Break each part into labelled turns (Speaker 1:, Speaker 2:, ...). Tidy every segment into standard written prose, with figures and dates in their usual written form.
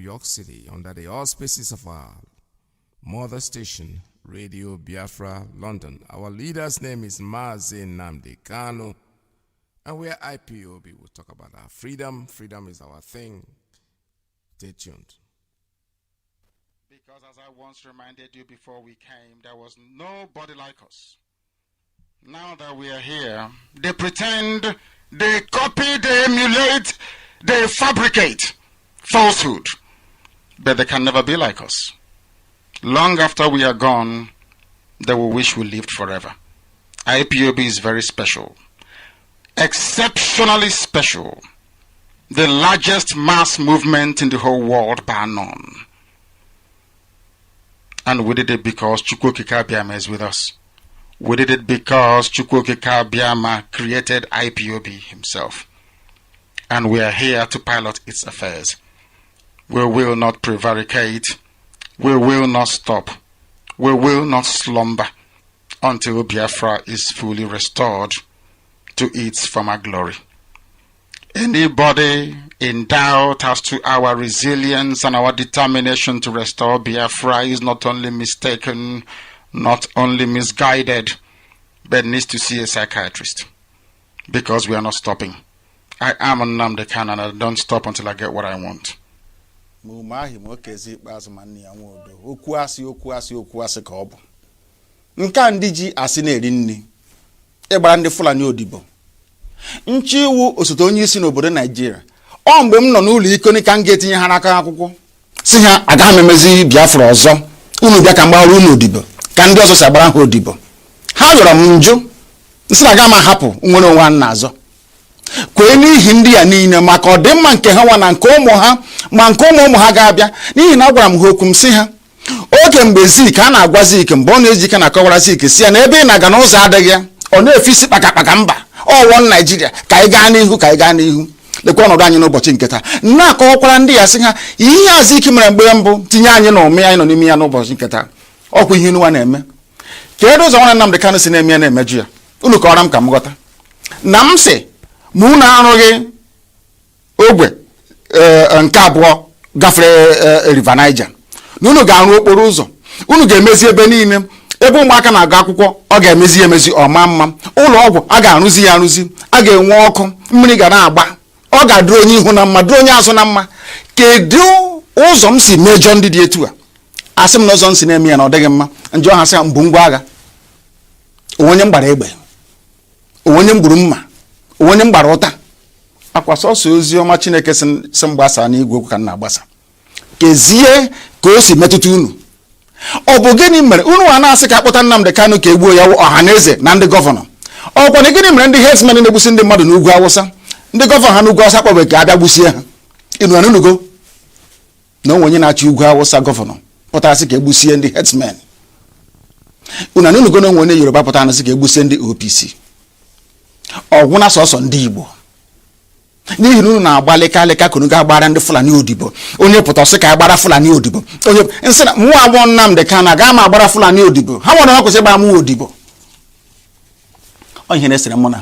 Speaker 1: York City under the auspices of our mother station, Radio Biafra, London. Our leader's name is Mazi Iyke, and we're IPOB. We'll talk about our freedom. Freedom is our thing. Stay tuned.
Speaker 2: Because as I once reminded you before we came, there was nobody like us. Now that we are here, they pretend, they copy, they emulate, they fabricate falsehood. But they can never be like us. Long after we are gone, they will wish we lived forever. IPOB is very special. Exceptionally special. The largest mass movement in the whole world bar none. And we did it because Chukwuokike Abiama is with us. We did it because Chukwuokike Abiama created IPOB himself. And we are here to pilot its affairs. We will not prevaricate. We will not stop. We will not slumber until Biafra is fully restored to its former glory. Anybody in doubt as to our resilience and our determination to restore Biafra is not only mistaken, not only misguided, but needs to see a psychiatrist. Because we are not stopping. I am Nnamdi Kanu and I don't stop until I get what I want.
Speaker 3: Okwu asị ka ọ bụ nke ndị ji asị na-eri nri ịgbara ndị Fulani odibo nchi iwu osote onye isi n'obodo Nigeria ọ mgbe m nọ n'ụlọ ikoni ka m ga-etinye ha n'aka akwụkwọ si ha agaghị m emezi Biafra ọzọ unu bịa ka mgbara unu odibo ka ndị ọzọ si agbara ha odibo ha yọrọ m njụ nsị na aga m ahapụ nwere onwe nna azọ kwee n'ihi ndị ya niile maka ọdịmma nke ha nwa na nke ụmụ ha ma nke ụmụ ha ga-abịa n'ihi na agwara m ha okwu m sị ha oge mgbe Zik a na-agwa Zik mgbe ọ na-eji ike na-akọwara Zik si ya na ebe ị na-aga n'ụzọ adịghị ya ọ na-efisi kpakakpaka mba ọwọ Naijiria ka anyị gaa n'ihu lekwa ọnọdụ anyị n'ụbọchị nke taa na-akọwakwara ndị ya sị ha ihe a Zik mere mgbe mbụ tinye anyị na ụmụ anyị nọ n'ime ya n'ụbọchị nke taa ọkwa ihe nwa na-eme ka edo ụzọ nwanne Nnamdi Kanu si na-eme ya na-emeju ya unu kọrọ m ka m ghọta na m sị ma unu arụghị ogwe nke abụọ gafere River Niger na unu ga-arụ okporo ụzọ unu ga-emezi ebe niile ebe ụmụaka na-agụ akwụkwọ ọ ga-emezi ọma mma ụlọ ọgwụ a ga-arụzi ya arụzi a ga-enwe ọkụ mmiri ga na-agba ọ ga-adụ onye ihu na mma dụ onye azụ na mma kedu ụzọ m si mejọ ndị dị etu a asị m na ụzọ m si na-eme ya na ọ dịghị mma njọ ha sị mbụ ngwa agha onye m gbara egbe onye m gburu mma onye m gbara ụta akwa sọsọ ozi ọma Chineke si mgbasa n'igwe okwu ka m na-agbasa kezie ka o si metụta unu ọ bụ gịnị mere unu a na-asị ka akpọta Nnamdi Kanu ka egbuo ya ọhaneze na ndị gọvanọ ọkwa na gịnị mere ndị herdsmen na-egbusi ndị mmadụ n'ugwu Awụsa ndị gọvanọ ha n'ugwu Awụsa kpọbe ka abịa gbusie ha inu anunugo na onwe onye na-achị ugwu Awụsa gọvanọ pụtara sị ka egbusie ndị herdsmen unu anunugo na onwe onye Yoruba pụtara na sị ka egbusie ndị OPC ọgwụ na sọsọ ndị Igbo n'ihi na unu na-agbalịkalịka ka unu ga-agbara ndị Fulani odibo onye pụta sị ka agbara Fulani odibo onye nsị na mụ abụọ Nnamdi Kanu aga m agbara Fulani odibo ha nwere ọkwụsị gbara mụ odibo ihe na-esere mụ na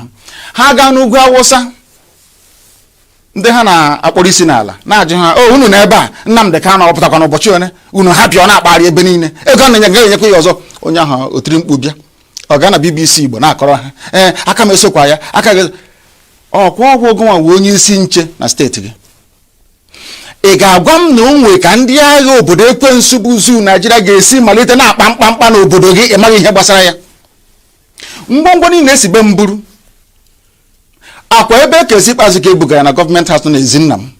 Speaker 3: ha gaa n'ugwu Awụsa ndị ha na-akpọrọ isi n'ala na-ajụ ha unu na ebe a Nnamdi Kanu ọ pụtakwa n'ụbọchị one unu hapịa ọ na-akpagharị ebe niile ego na ga-enyekwa ya ọzọ onye ahụ otiri mkpu bịa ọ ga na BBC Igbo na-akọrọ ha aka m esokwa ya aka gị ọkwa ọgwụ ogonwa wee onye isi nche na steeti gị ị ga-agwa m na onwe ka ndị agha obodo ekwensu bụ zu Naijiria ga-esi malite na-akpa mkpamkpa n'obodo gị ịmaghị ihe gbasara ya ngwongwo niile esi be mburu akwa ebe ka esi ikpeazụ ka ebugara na gọọmenti haus na Ezinna m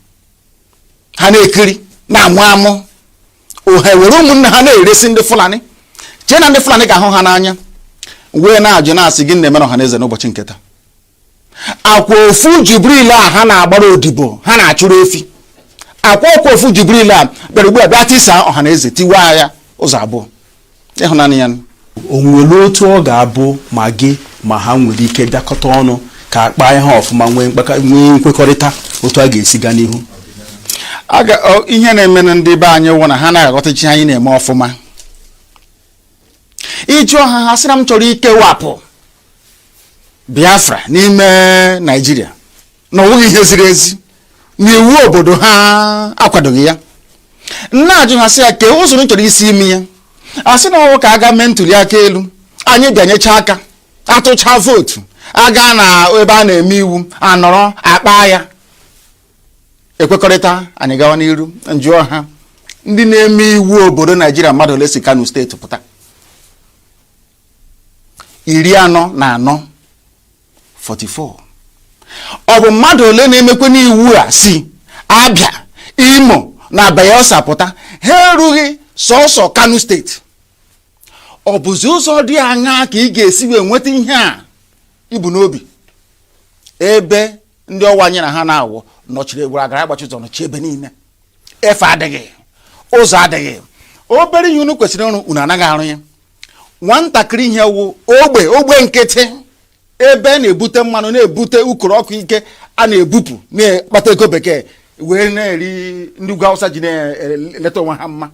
Speaker 3: ha na-ekiri na-amụ amụ oha were ụmụnne ha na-eresi ndị Fulani chee na ndị Fulani ga-ahụ ha n'anya wee na-ajụ na-asị gị na-emere ọhaneze n'ụbọchị nketa akwa ofu Jibril a ha na-agbara odibo ha na-achụrụ efi akwa ofu Jibril a bịara ugbu a bịa tisa ọhaneze tiwa ya ụzọ abụọ ịhụnanya ya
Speaker 4: o nwere otu ọ ga-abụ ma gị ma ha nwere ike bịakọta ọnụ ka akpa ihe ọfụma nwee nkwekọrịta otu a ga-esi gaa n'ihu
Speaker 3: ihe na-eme ndị be anyị wụ na ha na-aghọtachi anyị na-eme ọfụma iji ọha ha sịra m chọrọ ikewapụ Biafra n'ime Nigeria na onweghị ihe ziri ezi n'iwu obodo ha akwadoghị ya nna ajụ ha sị ya kee ụzọ chọrọ isi imi ya asị na ọwụ ka aga mee ntuli aka elu anyị bịanyecha aka atụcha vootu aga na ebe a na-eme iwu anọrọ akpa ya ekwekọrịta anyị gawa n'iru njụọ ha ndị na-eme iwu obodo Naijiria mmadụ ole si Kano steeti pụta 44 ọ bụ mmadụ ole na-emekwe n'iwu a si Abia Imo na Bayelsa pụta ha erughị sọsọ Kano steeti ọ bụzi ụzọ dị aṅaa ka ị ga-esi wee nweta ihe a ibu n'obi ebe ndị ọwa anyị na ha na-awụ nọchiri egwuru agara agbachi ụzọ nọchi ebe niile efe adịghị ụzọ adịghị obere ihe unu kwesịrị ịrụ unu anaghị arụ ya nwatakịrị ihe wụ ogbe nkịtị ebe na-ebute mmanụ na-ebute ukoro ọkụ ike a na-ebupụ na-akpata ego bekee wee na-eri ndị ugwu Awụsa ji na-eleta onwe ha mma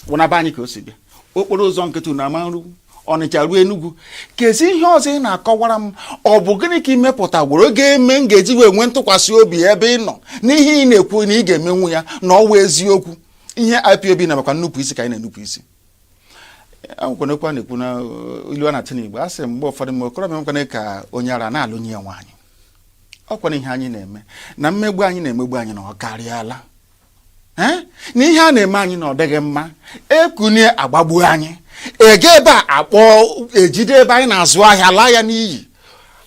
Speaker 3: wụnaba anyị ka o si bịa okporo ụzọ nkịtị unu ama nru Ọnịcha ruo Enugu kezi ihe ọzọ ị na-akọwara m ọ bụ gịnị ka imepụta gboro ga-eme m ga-eji wee nwee ntụkwasị obi ebe ị nọ n'ihe ị na-ekwu na ị ga-emenwu ya na ọwa eziokwu ihe IPOB na-abakwa nnupụ isi ka anyị na-enupụ isi akwụkwanekwa na-ekwu na ilu a na-atụ n'Igbo a sị mgbe ụfọdụ m okorobịa nwekwana ka onye ara na-alụnye ya nwaanyị ọkwana ihe anyị na-eme na mmegbu anyị na-emegbu anyị na ọ karịala na ihe a na-eme anyị na ọ dịghị mma ekunye agbagbuo anyị ege ebe a akpọ ejide ebe anyị na-azụ ahịa laa ya n'iyi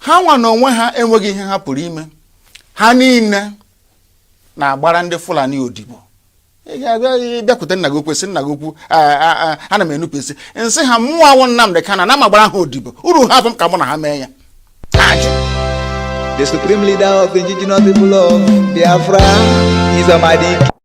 Speaker 3: ha nwa na onwe ha enweghị ihe ha pụrụ ime ha niile na-agbara ndị Fulani odibo ị ga-abịa bịakwute nna gị okwu sị nna gị okwu ana m enupụ isi nsị ha mmụọ awụ Nnamdị Kanu na m agbara ha odibo uru ha bụ m ka mụ na ha mee ya
Speaker 5: The supreme leader of the indigenous people of Biafra is Mazi Iyke.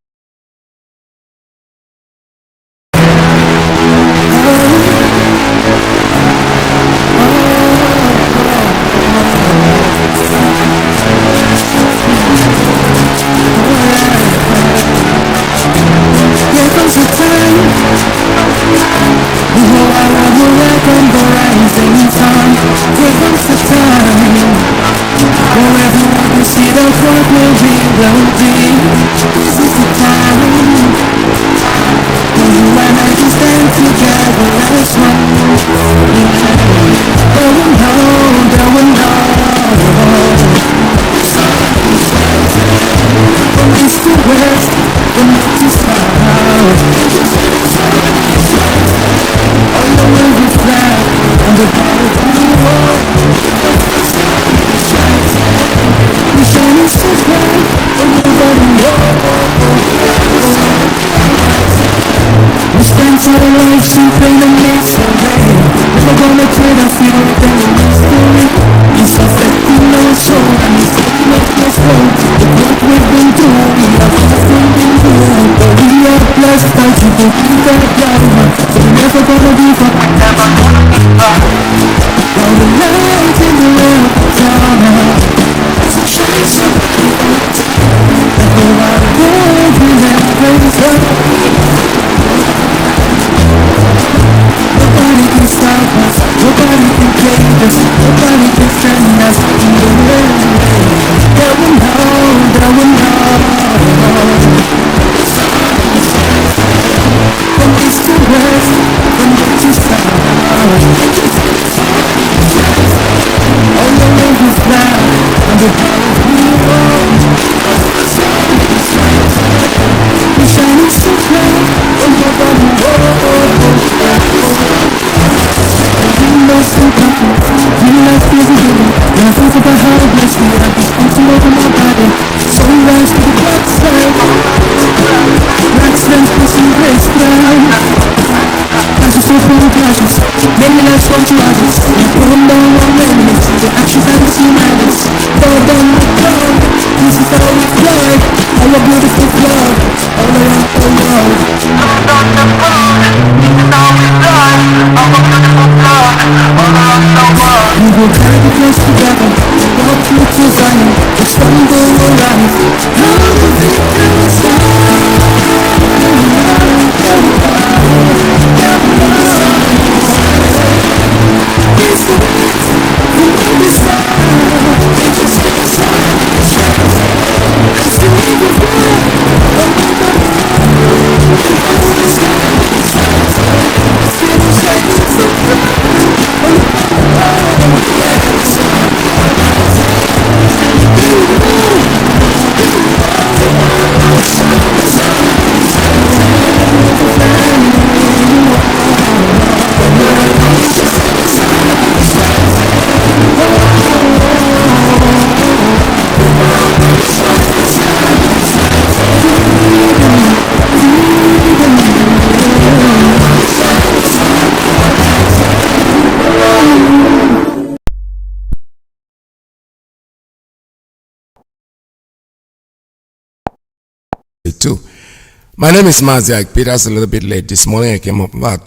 Speaker 1: My name is Mazi Iyke. Peter's a little bit late this morning. I came up about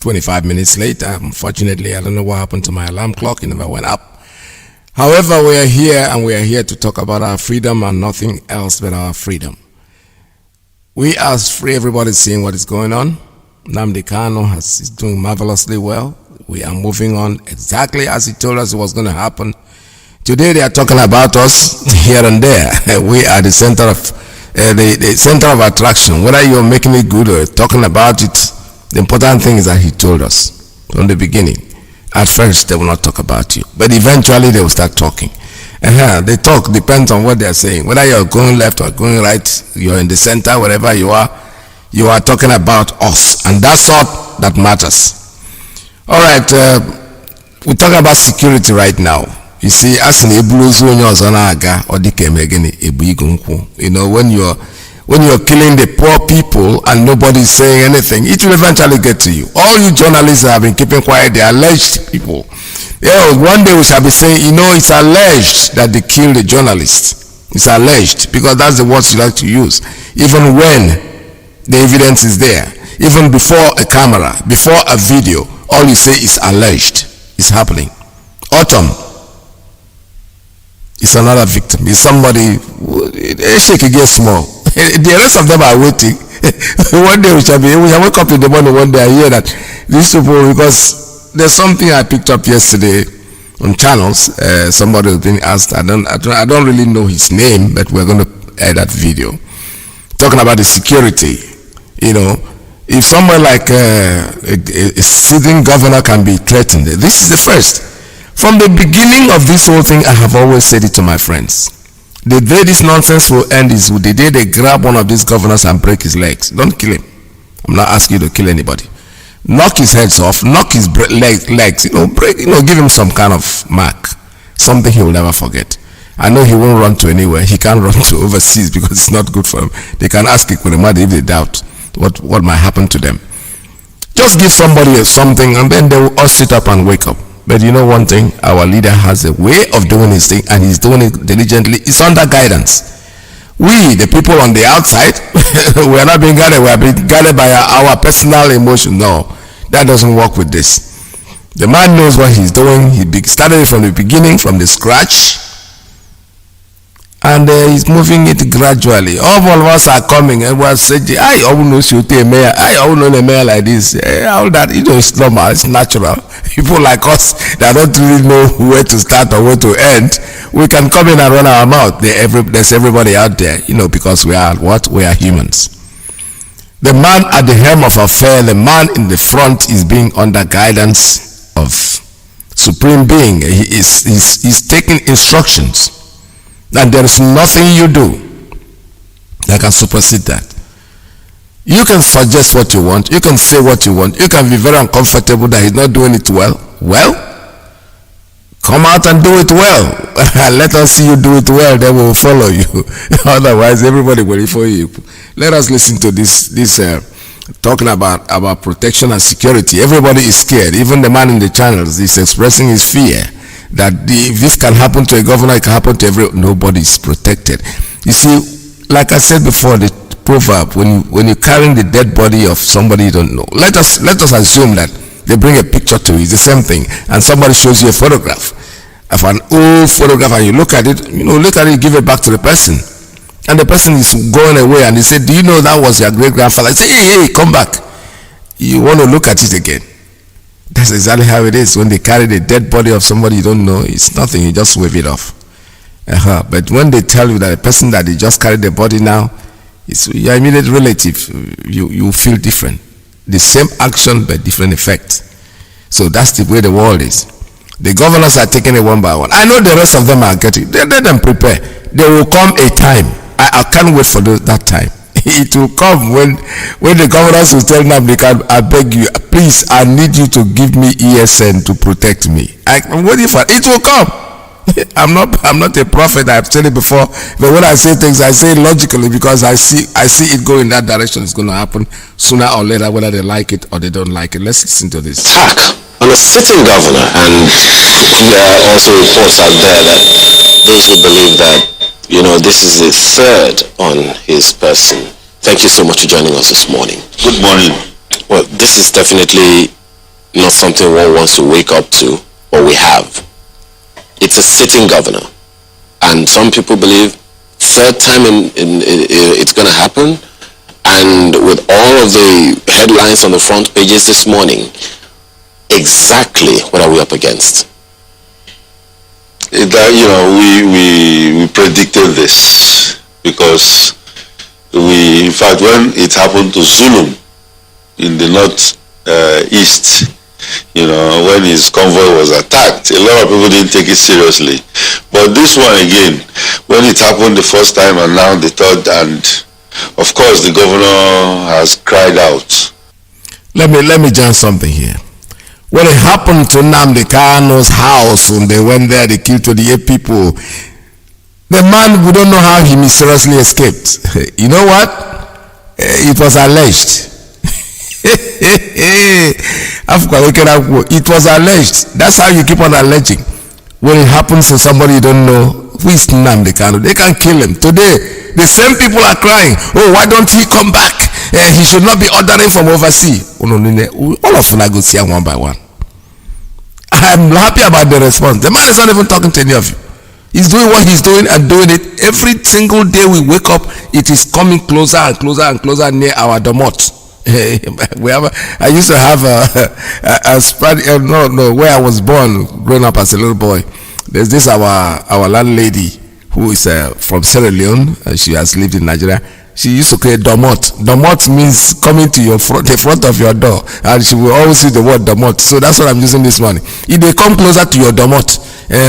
Speaker 1: 25 minutes late. Unfortunately, I don't know what happened to my alarm clock. It never went up. However, we are here, and we are here to talk about our freedom and nothing else but our freedom. We are free. Everybody's seeing what is going on. Nnamdi Kanu is doing marvelously well. We are moving on exactly as he told us it was going to happen. Today they are talking about us here and there. We are the center of the center of attraction. Whether you're making it good or talking about it, the important thing is that he told us from the beginning. At first, they will not talk about you, but eventually they will start talking. They talk depends on what they are saying. Whether you're going left or going right, you're in the center, wherever you are talking about us, and that's all that matters. All right, we're talking about security right now. You see, as in you know, when you're killing the poor people and nobody's saying anything, it will eventually get to you. All you journalists have been keeping quiet, the alleged people. Yeah, one day we shall be saying, you know, it's alleged that they killed the journalist. It's alleged, because that's the words you like to use. Even when the evidence is there, even before a camera, before a video, all you say is alleged. It's happening. Autumn is another victim. Is somebody, a shake gets small. The rest of them are waiting. One day we shall wake up in the morning one day and hear that these people, because there's something I picked up yesterday on channels. Somebody was being asked, I don't really know his name, but we're going to add that video. Talking about the security, you know, if someone like a sitting governor can be threatened, this is the first. From the beginning of this whole thing, I have always said it to my friends. The day this nonsense will end is the day they grab one of these governors and break his legs. Don't kill him. I'm not asking you to kill anybody. Knock his heads off, knock his legs, give him some kind of mark. Something he will never forget. I know he won't run to anywhere. He can't run to overseas because it's not good for him. They can ask Ikwelemadi if they doubt what might happen to them. Just give somebody something and then they will all sit up and wake up. But you know one thing, our leader has a way of doing his thing, and he's doing it diligently. It's under guidance. We, the people on the outside, we are not being guided. We are being guided by our personal emotion. No, that doesn't work with this. The man knows what he's doing. He started it from the beginning, from the scratch, and he's moving it gradually. All of us are coming and we're saying, I always know the mayor. I always know the mayor like this. All that, it's normal, it's natural. People like us that don't really know where to start or where to end, we can come in and run our mouth. There's everybody out there, because we are what? We are humans. The man at the helm of affair, the man in the front, is being under guidance of Supreme Being. He's taking instructions. And there is nothing you do that can supersede that. You can suggest what you want. You can say what you want. You can be very uncomfortable that he's not doing it well. Well, come out and do it well. Let us see you do it well, then we'll follow you. Otherwise, everybody will follow you. Let us listen to this talking about protection and security. Everybody is scared. Even the man in the channels is expressing his fear that if this can happen to a governor, it can happen to nobody is protected. You see, like I said before, the proverb, when you're carrying the dead body of somebody you don't know, let us assume that they bring a picture to you, it's the same thing, and somebody shows you a photograph of an old photograph, and you look at it, give it back to the person, and the person is going away, and they say, do you know that was your great grandfather? I say, hey, come back. You want to look at it again. That's exactly how it is. When they carry the dead body of somebody you don't know, it's nothing, you just wave it off. But when they tell you that the person that they just carried the body now, it's your immediate relative, you feel different. The same action but different effect. So that's the way the world is. The governors are taking it one by one. I know the rest of them are getting, let them prepare. There will come a time. I can't wait for that time. It will come when the governors will tell them, I beg you, please, I need you to give me ESN to protect me. I'm waiting for it. It will come. I'm not a prophet. I've said it before, but when I say things, I say it logically because I see it go in that direction. It's going to happen sooner or later, whether they like it or they don't like it. Let's listen to this.
Speaker 6: Attack on a sitting governor, and there are also reports out there that those who believe that this is a third on his person Thank you so much for joining us this morning.
Speaker 7: Good morning.
Speaker 6: Well, this is definitely not something one wants to wake up to, but we have. It's a sitting governor. And some people believe third time it's going to happen. And with all of the headlines on the front pages this morning, exactly what are we up against?
Speaker 7: We predicted this because in fact, when it happened to Zulum in the north east, when his convoy was attacked, a lot of people didn't take it seriously. But this one again, when it happened the first time and now the third, and of course the governor has cried out.
Speaker 1: Let me join something here. When it happened to Nnamdi Kanu's house, when they went there, they killed 28 people. The man, we don't know how he mysteriously escaped. You know what? It was alleged. It was alleged. That's how you keep on alleging. When it happens to somebody you don't know, who is Nnamdi Kanu? They can kill him. Today, the same people are crying, oh, why don't he come back? He should not be ordering from overseas. All of them go see one by one. I'm happy about the response. The man is not even talking to any of you. He's doing what he's doing and doing it. Every single day we wake up, it is coming closer and closer and closer near our domot. I used to have a spread, where I was born, growing up as a little boy. There's this our landlady who is from Sierra Leone. She has lived in Nigeria. She used to create domot. Domot means coming to the front of your door, and she will always use the word domot. So that's what I'm using this morning. If they come closer to your domot,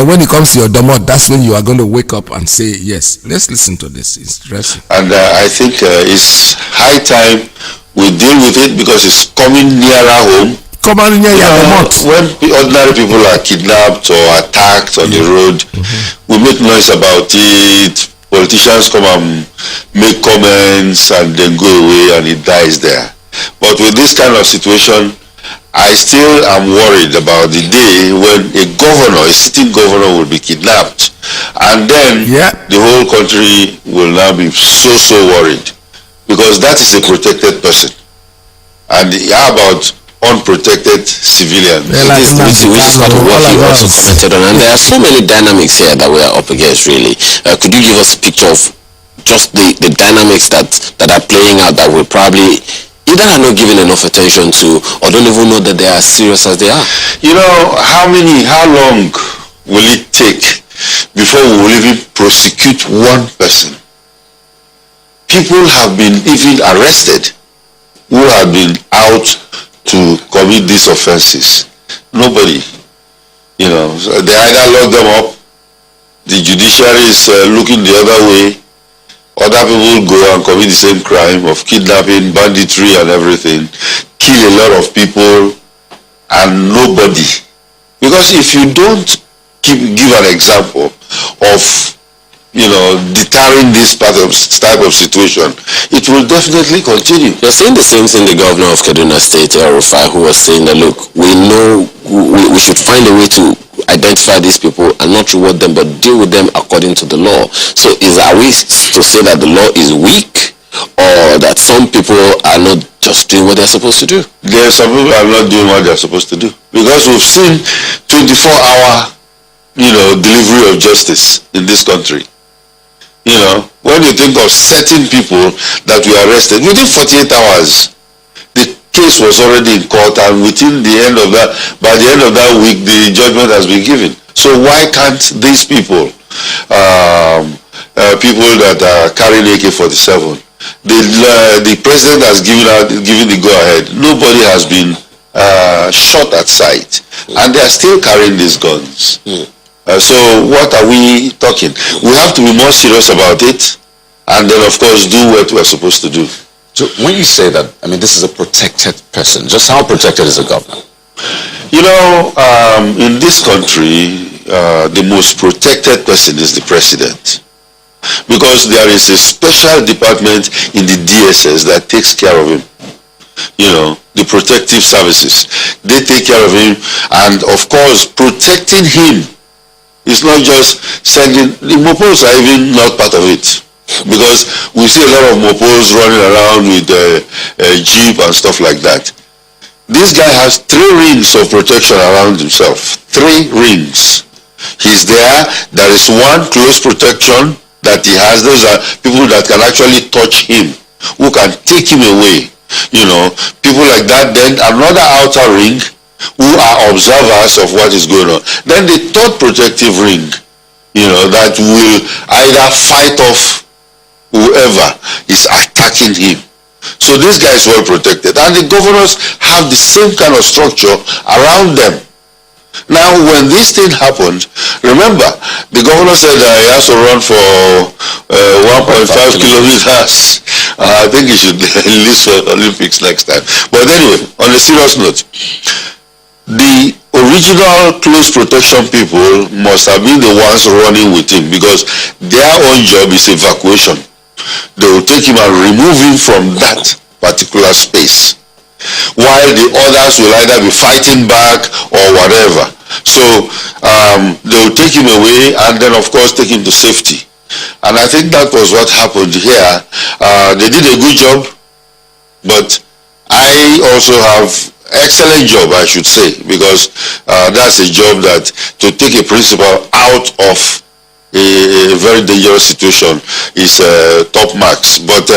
Speaker 1: when it comes to your domot, that's when you are going to wake up and say yes. Let's listen to this. It's interesting.
Speaker 7: And I think it's high time we deal with it because it's coming nearer home.
Speaker 1: Coming near your domot.
Speaker 7: When ordinary people are kidnapped or attacked on the road, we make noise about it. Politicians come and make comments and then go away and it dies there. But with this kind of situation, I still am worried about the day when a sitting governor will be kidnapped, and then the whole country will now be so worried, because that is a protected person. And how about unprotected civilians?
Speaker 6: Which is part of what he also commented on. And there are so many dynamics here that we are up against, really. Could you give us a picture of just the dynamics that are playing out that we probably either are not giving enough attention to or don't even know that they are as serious as they are?
Speaker 7: How long will it take before we will even prosecute one person? People have been even arrested who have been out to commit these offenses. Nobody. So they either lock them up, the judiciary is looking the other way, other people go and commit the same crime of kidnapping, banditry and everything, kill a lot of people, and nobody. Because if you don't give an example of deterring this type of situation, it will definitely continue.
Speaker 6: You're saying the same thing the governor of Kaduna State, El-Rufai, who was saying that, look, we know we should find a way to identify these people and not reward them, but deal with them according to the law. So are we to say that the law is weak, or that some people are not just doing what they're supposed to do?
Speaker 7: There are some people are not doing what they're supposed to do, because we've seen 24-hour delivery of justice in this country. When you think of certain people that were arrested, within 48 hours, the case was already in court, and by the end of that week, the judgment has been given. So why can't these people, people that are carrying AK-47, the president has given the go-ahead. Nobody has been shot at sight, and they are still carrying these guns. So what are we talking? We have to be more serious about it, and then of course do what we're supposed to do.
Speaker 8: So when you say that, this is a protected person, just how protected is the governor?
Speaker 7: In this country, the most protected person is the president, because there is a special department in the DSS that takes care of him. The protective services, they take care of him, and of course protecting him. It's not just sending, the Mopos are even not part of it. Because we see a lot of mopos running around with a jeep and stuff like that. This guy has 3 rings of protection around himself. 3 rings. He's there. There is one close protection that he has. Those are people that can actually touch him, who can take him away. You know, people like that. Then another outer ring, who are observers of what is going on. Then the 3rd protective ring, you know, that will either fight off whoever is attacking him. So this guy is well protected, and the governors have the same kind of structure around them. Now, when this thing happened, remember, the governor said he has to run for 1.5 kilometers. I think he should enlist for Olympics next time. But anyway, on a serious note, the original close protection people must have been the ones running with him, because their own job is evacuation. They will take him and remove him from that particular space, while the others will either be fighting back or whatever. So they will take him away and then of course take him to safety. And I think that was what happened here. They did a good job, but I also have excellent job, I should say, because that's a job that to take a principal out of a very dangerous situation is top marks. But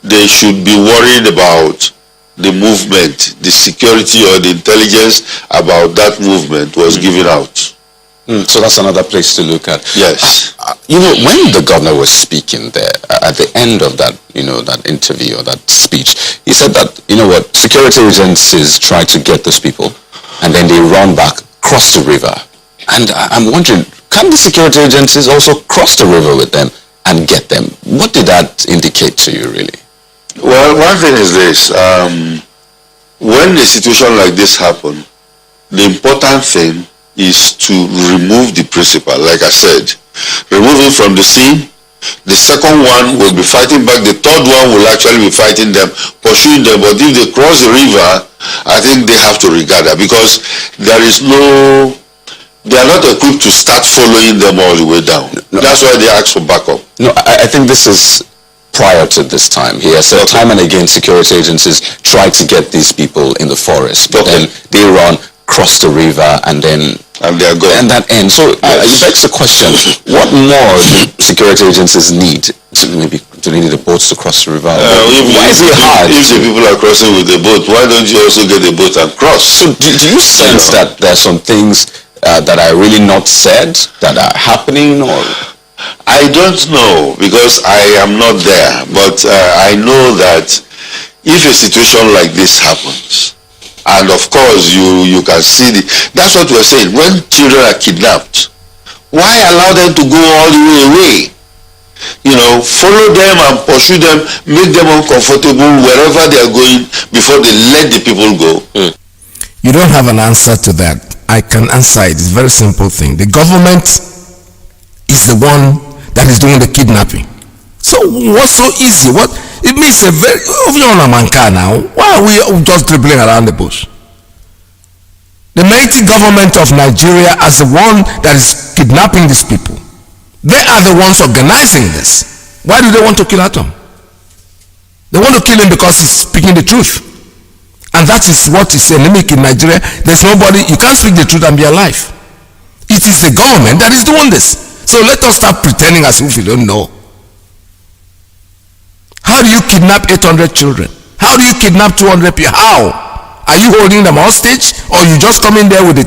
Speaker 7: they should be worried about the movement, the security or the intelligence about that movement was given out.
Speaker 8: So that's another place to look at.
Speaker 7: Yes.
Speaker 8: You know, when the governor was speaking there, at the end of that, you know, that interview or that speech, he said that, you know what, security agencies try to get those people and then they run back, cross the river. And I'm wondering, can the security agencies also cross the river with them and get them? What did that indicate to you, really?
Speaker 7: Well, one thing is this. When a situation like this happens, the important thing is to remove the principal. Like I said, remove him from the scene. The second one will be fighting back. The third one will actually be fighting them, pursuing them. But if they cross the river, I think they have to regard that, because they are not equipped to start following them all the way down. No. That's why they ask for backup.
Speaker 8: No, I think this is prior to this time. He has said time and again security agencies try to get these people in the forest, but then they run, cross the river, and then
Speaker 7: they are gone.
Speaker 8: And that ends. So it begs the question, what more do security agencies need? Maybe do they need the boats to cross the river? Why is it hard?
Speaker 7: If the people are crossing with the boat, why don't you also get the boat and cross?
Speaker 8: So do you sense that there are some things that are really not said, that are happening, or?
Speaker 7: I don't know, because I am not there, but I know that if a situation like this happens, and of course you can see that's what we're saying. When children are kidnapped, why allow them to go all the way away? You know, follow them and pursue them, make them uncomfortable wherever they are going before they let the people go.
Speaker 1: You don't have an answer to that. I can answer it. It's a very simple thing. The government is the one that is doing the kidnapping. So what's so easy? What it means a very now. Why are we just dribbling around the bush? The mighty government of Nigeria as the one that is kidnapping these people. They are the ones organizing this. Why do they want to kill Atom? They want to kill him because he's speaking the truth. And that is what is endemic in Nigeria. There's nobody, you can't speak the truth and be alive. It is the government that is doing this. So let us stop pretending as if we don't know. How do you kidnap 800 children? How do you kidnap 200 people? How? Are you holding them hostage, or you just come in there with a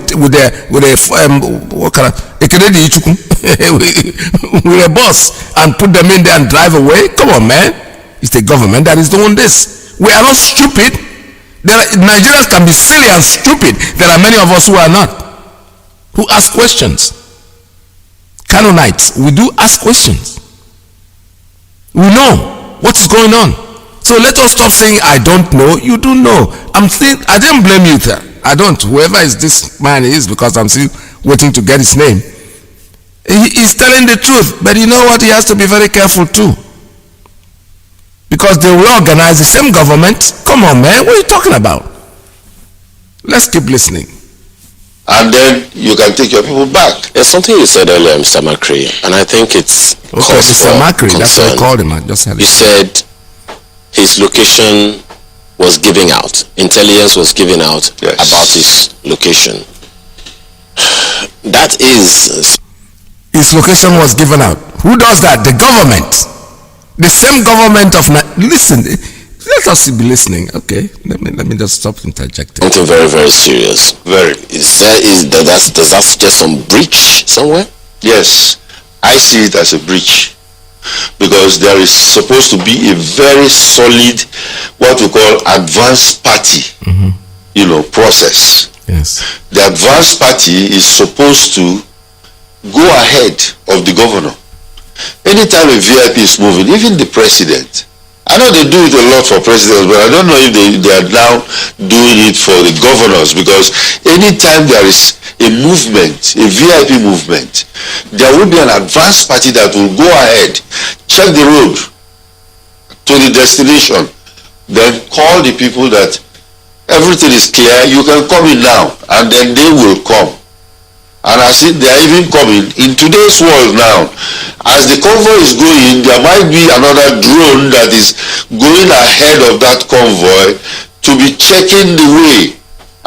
Speaker 1: bus and put them in there and drive away? Come on, man. It's the government that is doing this. We are not stupid. Nigerians can be silly and stupid. There are many of us who are not, who ask questions. Canaanites, we do ask questions. We know what is going on. So let us stop saying I don't know. You do know. I didn't blame you there. I don't. Whoever is this man is, because I'm still waiting to get his name. He is telling the truth, but you know what? He has to be very careful too. Because they will organize the same government. Come on, man. What are you talking about? Let's keep listening.
Speaker 7: and then you can take your people back.
Speaker 6: There's something you said earlier, Mr. Macri, and I think it's cause
Speaker 1: Mr.
Speaker 6: for
Speaker 1: Macri,
Speaker 6: concern.
Speaker 1: that's what I called him. I just had
Speaker 6: You said his location was giving out. Intelligence was giving out about his location. That is...
Speaker 1: His location was given out. Who does that? The government. The same government of... Listen, let us be listening. Okay, let me just stop interjecting.
Speaker 6: Something very, very serious.
Speaker 7: Very.
Speaker 6: Does that suggest some breach somewhere?
Speaker 7: Yes, I see it as a breach, because there is supposed to be a very solid, what we call advanced party, process.
Speaker 1: Yes.
Speaker 7: The advanced party is supposed to go ahead of the governor. Anytime a VIP is moving, even the president, I know they do it a lot for presidents, but I don't know if they are now doing it for the governors, because anytime there is a movement, a VIP movement, there will be an advanced party that will go ahead, check the road to the destination, then call the people that everything is clear, you can come in now, and then they will come. And I see they are even coming. In today's world now, as the convoy is going, there might be another drone that is going ahead of that convoy to be checking the way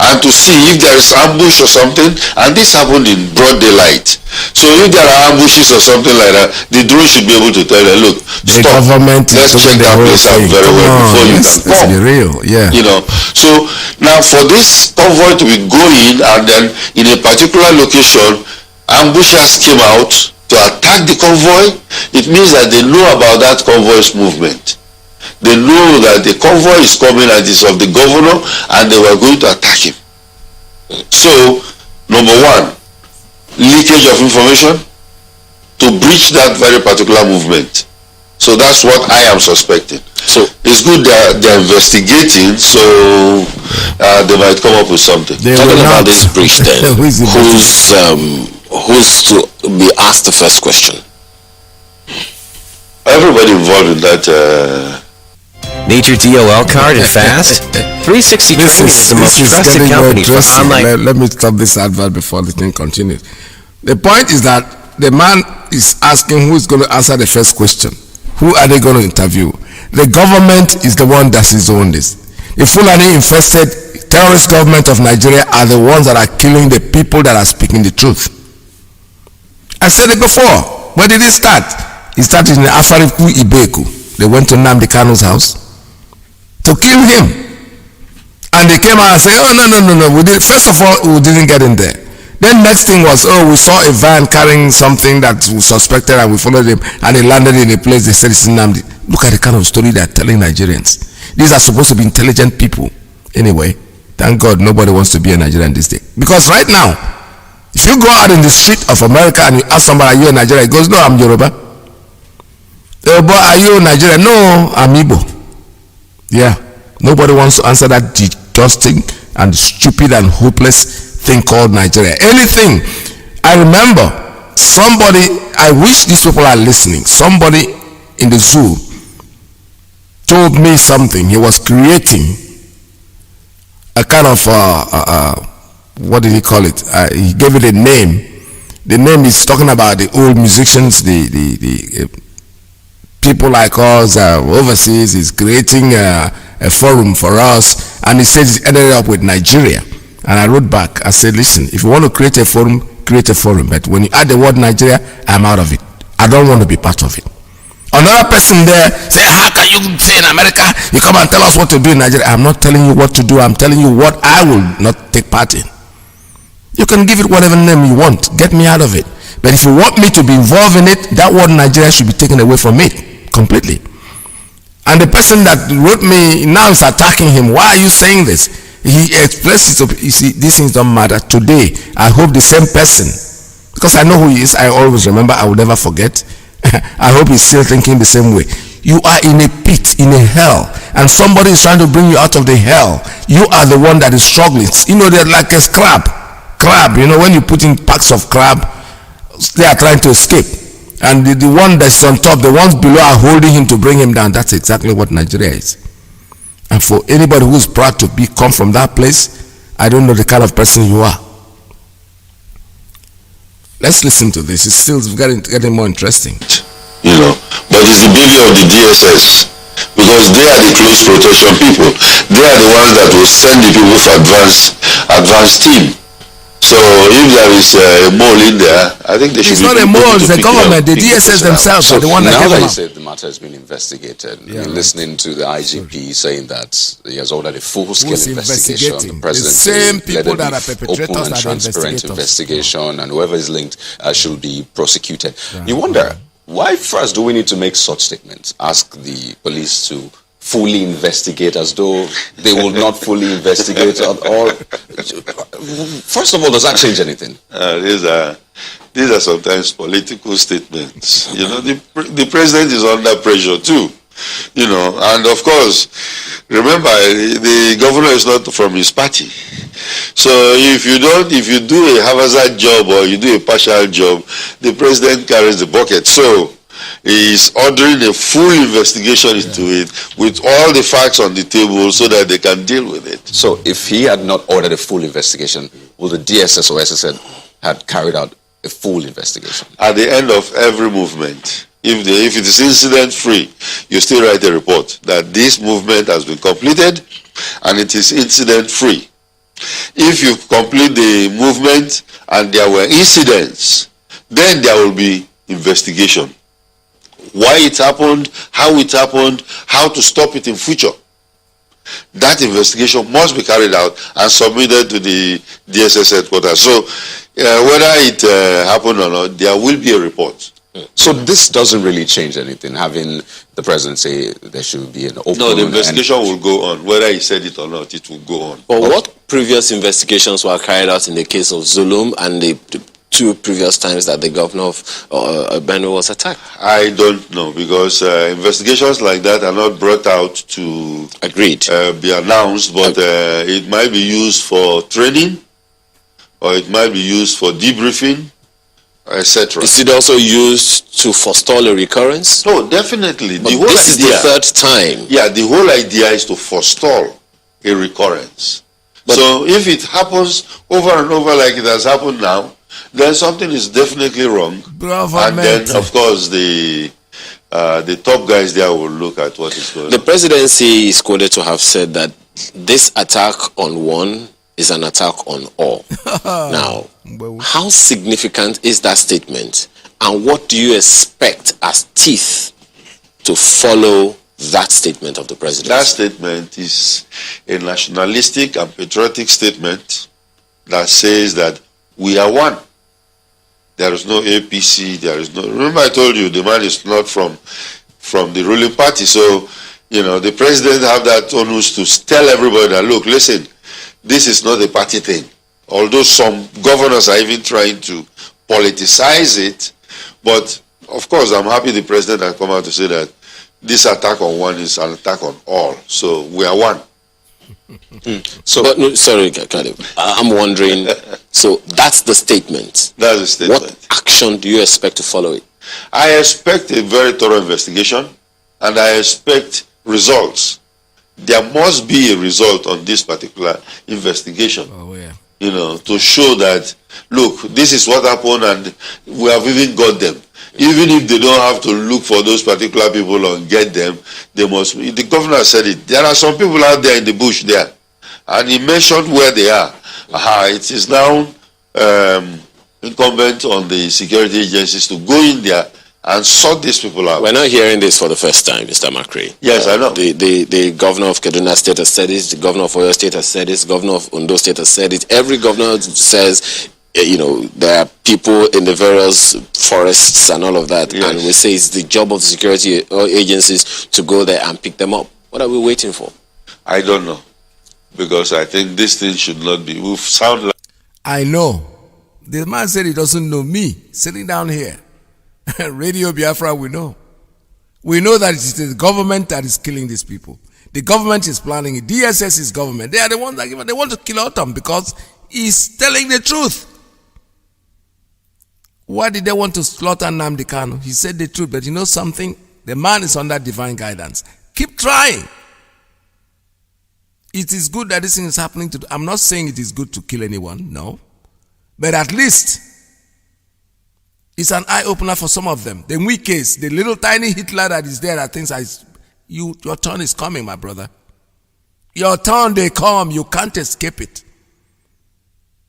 Speaker 7: and to see if there is ambush or something. And this happened in broad daylight. So if there are ambushes or something like that, the drone should be able to tell them, look,
Speaker 1: the
Speaker 7: stop, let's check that place out very well before you can come.
Speaker 1: Let's be real, yeah.
Speaker 7: So now for this convoy to be going, and then in a particular location, ambushers came out to attack the convoy, it means that they know about that convoy's movement. They know that the convoy is coming and is of the governor, and they were going to attack him. So, number one, leakage of information to breach that very particular movement. So that's what I am suspecting. So it's good that they're investigating, so they might come up with something.
Speaker 6: Talking about this breach then, who's to be asked the first question?
Speaker 7: Everybody involved in that.
Speaker 9: Need your DOL card and fast? 360 Trading is the most trusted company for online...
Speaker 1: Let me stop this advert before the thing continues. The point is that the man is asking who is going to answer the first question. Who are they going to interview? The government is the one that is doing this. The Fulani infested terrorist government of Nigeria are the ones that are killing the people that are speaking the truth. I said it before. Where did it start? It started in Afariku Ibeku. They went to Nnamdi Kanu's house to kill him. And they came out and said, oh, no. First of all, we didn't get in there. Then next thing was, we saw a van carrying something that was suspected and we followed him and he landed in a place they said it's Nnamdi. Look at the kind of story they're telling Nigerians. These are supposed to be intelligent people. Anyway, thank God nobody wants to be a Nigerian this day. Because right now, if you go out in the street of America and you ask somebody, are you a Nigerian? He goes, no, I'm Yoruba. Oh, boy, are you a Nigerian? No, I'm Igbo. Yeah, nobody wants to answer that disgusting and stupid and hopeless thing called Nigeria. Anything. I remember somebody, I wish these people are listening, somebody in the zoo told me something. He was creating a kind of what did he call it? He gave it a name. The name is talking about the old musicians, the people like us overseas. Is creating a forum for us, and he says it ended up with Nigeria. And I wrote back, I said, listen, if you want to create a forum, create a forum, but when you add the word Nigeria, I'm out of it. I don't want to be part of it. Another person there say, how can you say in America, you come and tell us what to do in Nigeria? I'm not telling you what to do, I'm telling you what I will not take part in. You can give it whatever name you want, get me out of it. But if you want me to be involved in it, that word Nigeria should be taken away from it completely. And the person that wrote me now is attacking him. Why are you saying this? He expressed it. You see, these things don't matter. Today, I hope the same person, because I know who he is, I always remember, I will never forget. I hope he's still thinking the same way. You are in a pit, in a hell, and somebody is trying to bring you out of the hell. You are the one that is struggling. You know, they're like a crab. You know, when you put in packs of crab, they are trying to escape. And the one that's on top, the ones below are holding him to bring him down. That's exactly what Nigeria is. And for anybody who's proud to come from that place, I don't know the kind of person you are. Let's listen to this. It's still getting more interesting.
Speaker 7: You know, but it's the beauty of the DSS, because they are the close protection people. They are the ones that will send the people for advanced team. So if there is a mole in there, I think they should
Speaker 1: it's
Speaker 7: be...
Speaker 1: It's not a mole, it's the government, the DSS themselves are the one that
Speaker 8: now
Speaker 1: gave
Speaker 8: that
Speaker 1: them
Speaker 8: you
Speaker 1: up.
Speaker 8: said the matter has been investigated, listening to the IGP saying that he has ordered a full-scale investigation. The president
Speaker 1: the same
Speaker 8: said,
Speaker 1: people
Speaker 8: let
Speaker 1: that are perpetrators
Speaker 8: open and
Speaker 1: are
Speaker 8: transparent investigation, and whoever is linked should be prosecuted. You wonder, why first do we need to make such statements? Ask the police to fully investigate, as though they will not fully investigate at all. First of all, does that change anything?
Speaker 7: These are sometimes political statements. You know, the president is under pressure too. You know, and of course, remember, the governor is not from his party. So if you do a haphazard job or you do a partial job, the president carries the bucket. So he is ordering a full investigation into it with all the facts on the table so that they can deal with it.
Speaker 8: So if he had not ordered a full investigation, would the DSS or SSN had carried out a full investigation?
Speaker 7: At the end of every movement, if it is incident free, you still write a report that this movement has been completed and it is incident free. If you complete the movement and there were incidents, then there will be investigation. Why it happened, how to stop it in future. That investigation must be carried out and submitted to the DSS headquarters. So whether it happened or not, there will be a report.
Speaker 8: So this doesn't really change anything, having the president say there should be an open...
Speaker 7: No, the investigation will go on. Whether he said it or not, it will go on.
Speaker 6: But what previous investigations were carried out in the case of Zulum and the two previous times that the governor of Benue was attacked?
Speaker 7: I don't know, because investigations like that are not brought out to be announced, but it might be used for training, or it might be used for debriefing, etc.
Speaker 6: Is it also used to forestall a recurrence?
Speaker 7: No, definitely.
Speaker 6: But this is the third time.
Speaker 7: Yeah, the whole idea is to forestall a recurrence. But so if it happens over and over like it has happened now, then something is definitely wrong. And then, of course, the top guys there will look at what is going on.
Speaker 6: The presidency is quoted to have said that this attack on one is an attack on all. Now, how significant is that statement? And what do you expect as teeth to follow that statement of the president?
Speaker 7: That statement is a nationalistic and patriotic statement that says that we are one. There is no APC, there is no... Remember I told you the man is not from the ruling party. So, you know, the president have that onus to tell everybody that, look, listen, this is not a party thing. Although some governors are even trying to politicize it. But, of course, I'm happy the president has come out to say that this attack on one is an attack on all. So we are one.
Speaker 6: So, but no, sorry, Kalib. I'm wondering, so that's the statement.
Speaker 7: That's the statement.
Speaker 6: What action do you expect to follow it?
Speaker 7: I expect a very thorough investigation, and I expect results. There must be a result on this particular investigation.
Speaker 1: Oh, yeah.
Speaker 7: You know, to show that, look, this is what happened, and we have even got them. Even if they don't have to look for those particular people and get them, they must. The governor said it. There are some people out there in the bush there, and he mentioned where they are. It is now incumbent on the security agencies to go in there and sort these people out.
Speaker 6: We're not hearing this for the first time, Mr. McCray.
Speaker 7: Yes, I know.
Speaker 6: The governor of Kaduna State has said it. The governor of Oyo State has said it. The governor of Ondo State has said it. Every governor says, you know, there are people in the various forests and all of that, yes. And we say it's the job of the security agencies to go there and pick them up. What are we waiting for?
Speaker 7: I don't know, because I think this thing should not be. We sound like.
Speaker 1: I know. The man said he doesn't know me sitting down here. Radio Biafra, we know. We know that it is the government that is killing these people. The government is planning it. DSS is government. They are the ones that they want to kill Autumn because he's telling the truth. Why did they want to slaughter Nnamdi Kanu? He said the truth, but you know something? The man is under divine guidance. Keep trying. It is good that this thing is happening. I'm not saying it is good to kill anyone, no. But at least It's an eye-opener for some of them. The weak case, the little tiny Hitler that is there that thinks your turn is coming, my brother. Your turn, they come. You can't escape it.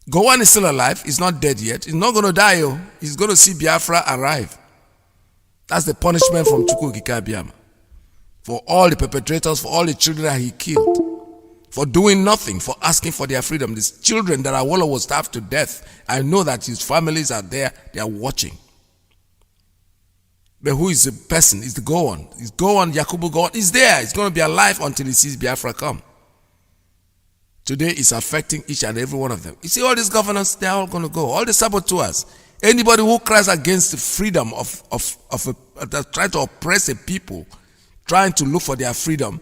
Speaker 1: Gowon is still alive. He's not dead yet. He's not going to die. He's going to see Biafra arrive. That's the punishment from Chukwu Okike Abiama. For all the perpetrators, for all the children that he killed. For doing nothing, for asking for their freedom. These children that Awolowo was starved to death. I know that his families are there. They are watching. But who is the person? It's the Gowon. It's Gowon, Yakubu Gowon. He's there. He's going to be alive until he sees Biafra come. Today it's affecting each and every one of them. You see all these governors, they're all going to go. All the saboteurs. Anybody who cries against the freedom trying to oppress a people, trying to look for their freedom,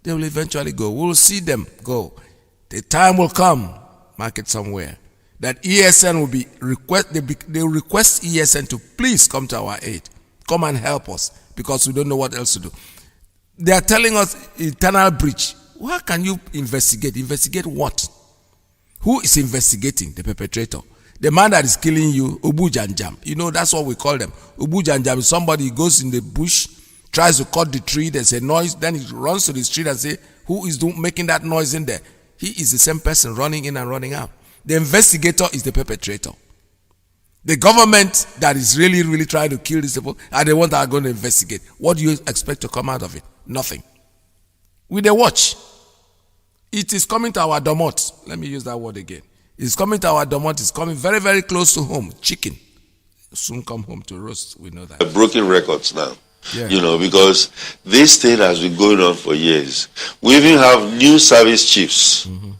Speaker 1: they will eventually go. We will see them go. The time will come, mark it somewhere, that ESN will be they will request ESN to please come to our aid. Come and help us because we don't know what else to do. They are telling us internal breach. How can you investigate? Investigate what? Who is investigating? The perpetrator. The man that is killing you, Ubu Janjam. You know, that's what we call them. Ubu Janjam is somebody who goes in the bush, tries to cut the tree, there's a noise, then he runs to the street and say, who is making that noise in there? He is the same person running in and running out. The investigator is the perpetrator. The government that is really, really trying to kill these people are the ones that are going to investigate. What do you expect to come out of it? Nothing. With the watch, it is coming to our domot. Let me use that word again. It's coming to our domot. It's coming very, very close to home. Chicken. Soon come home to roast. We know that.
Speaker 7: Broken records now.
Speaker 1: Yeah.
Speaker 7: You know, because this thing has been going on for years. We even have new service chiefs. Mm-hmm.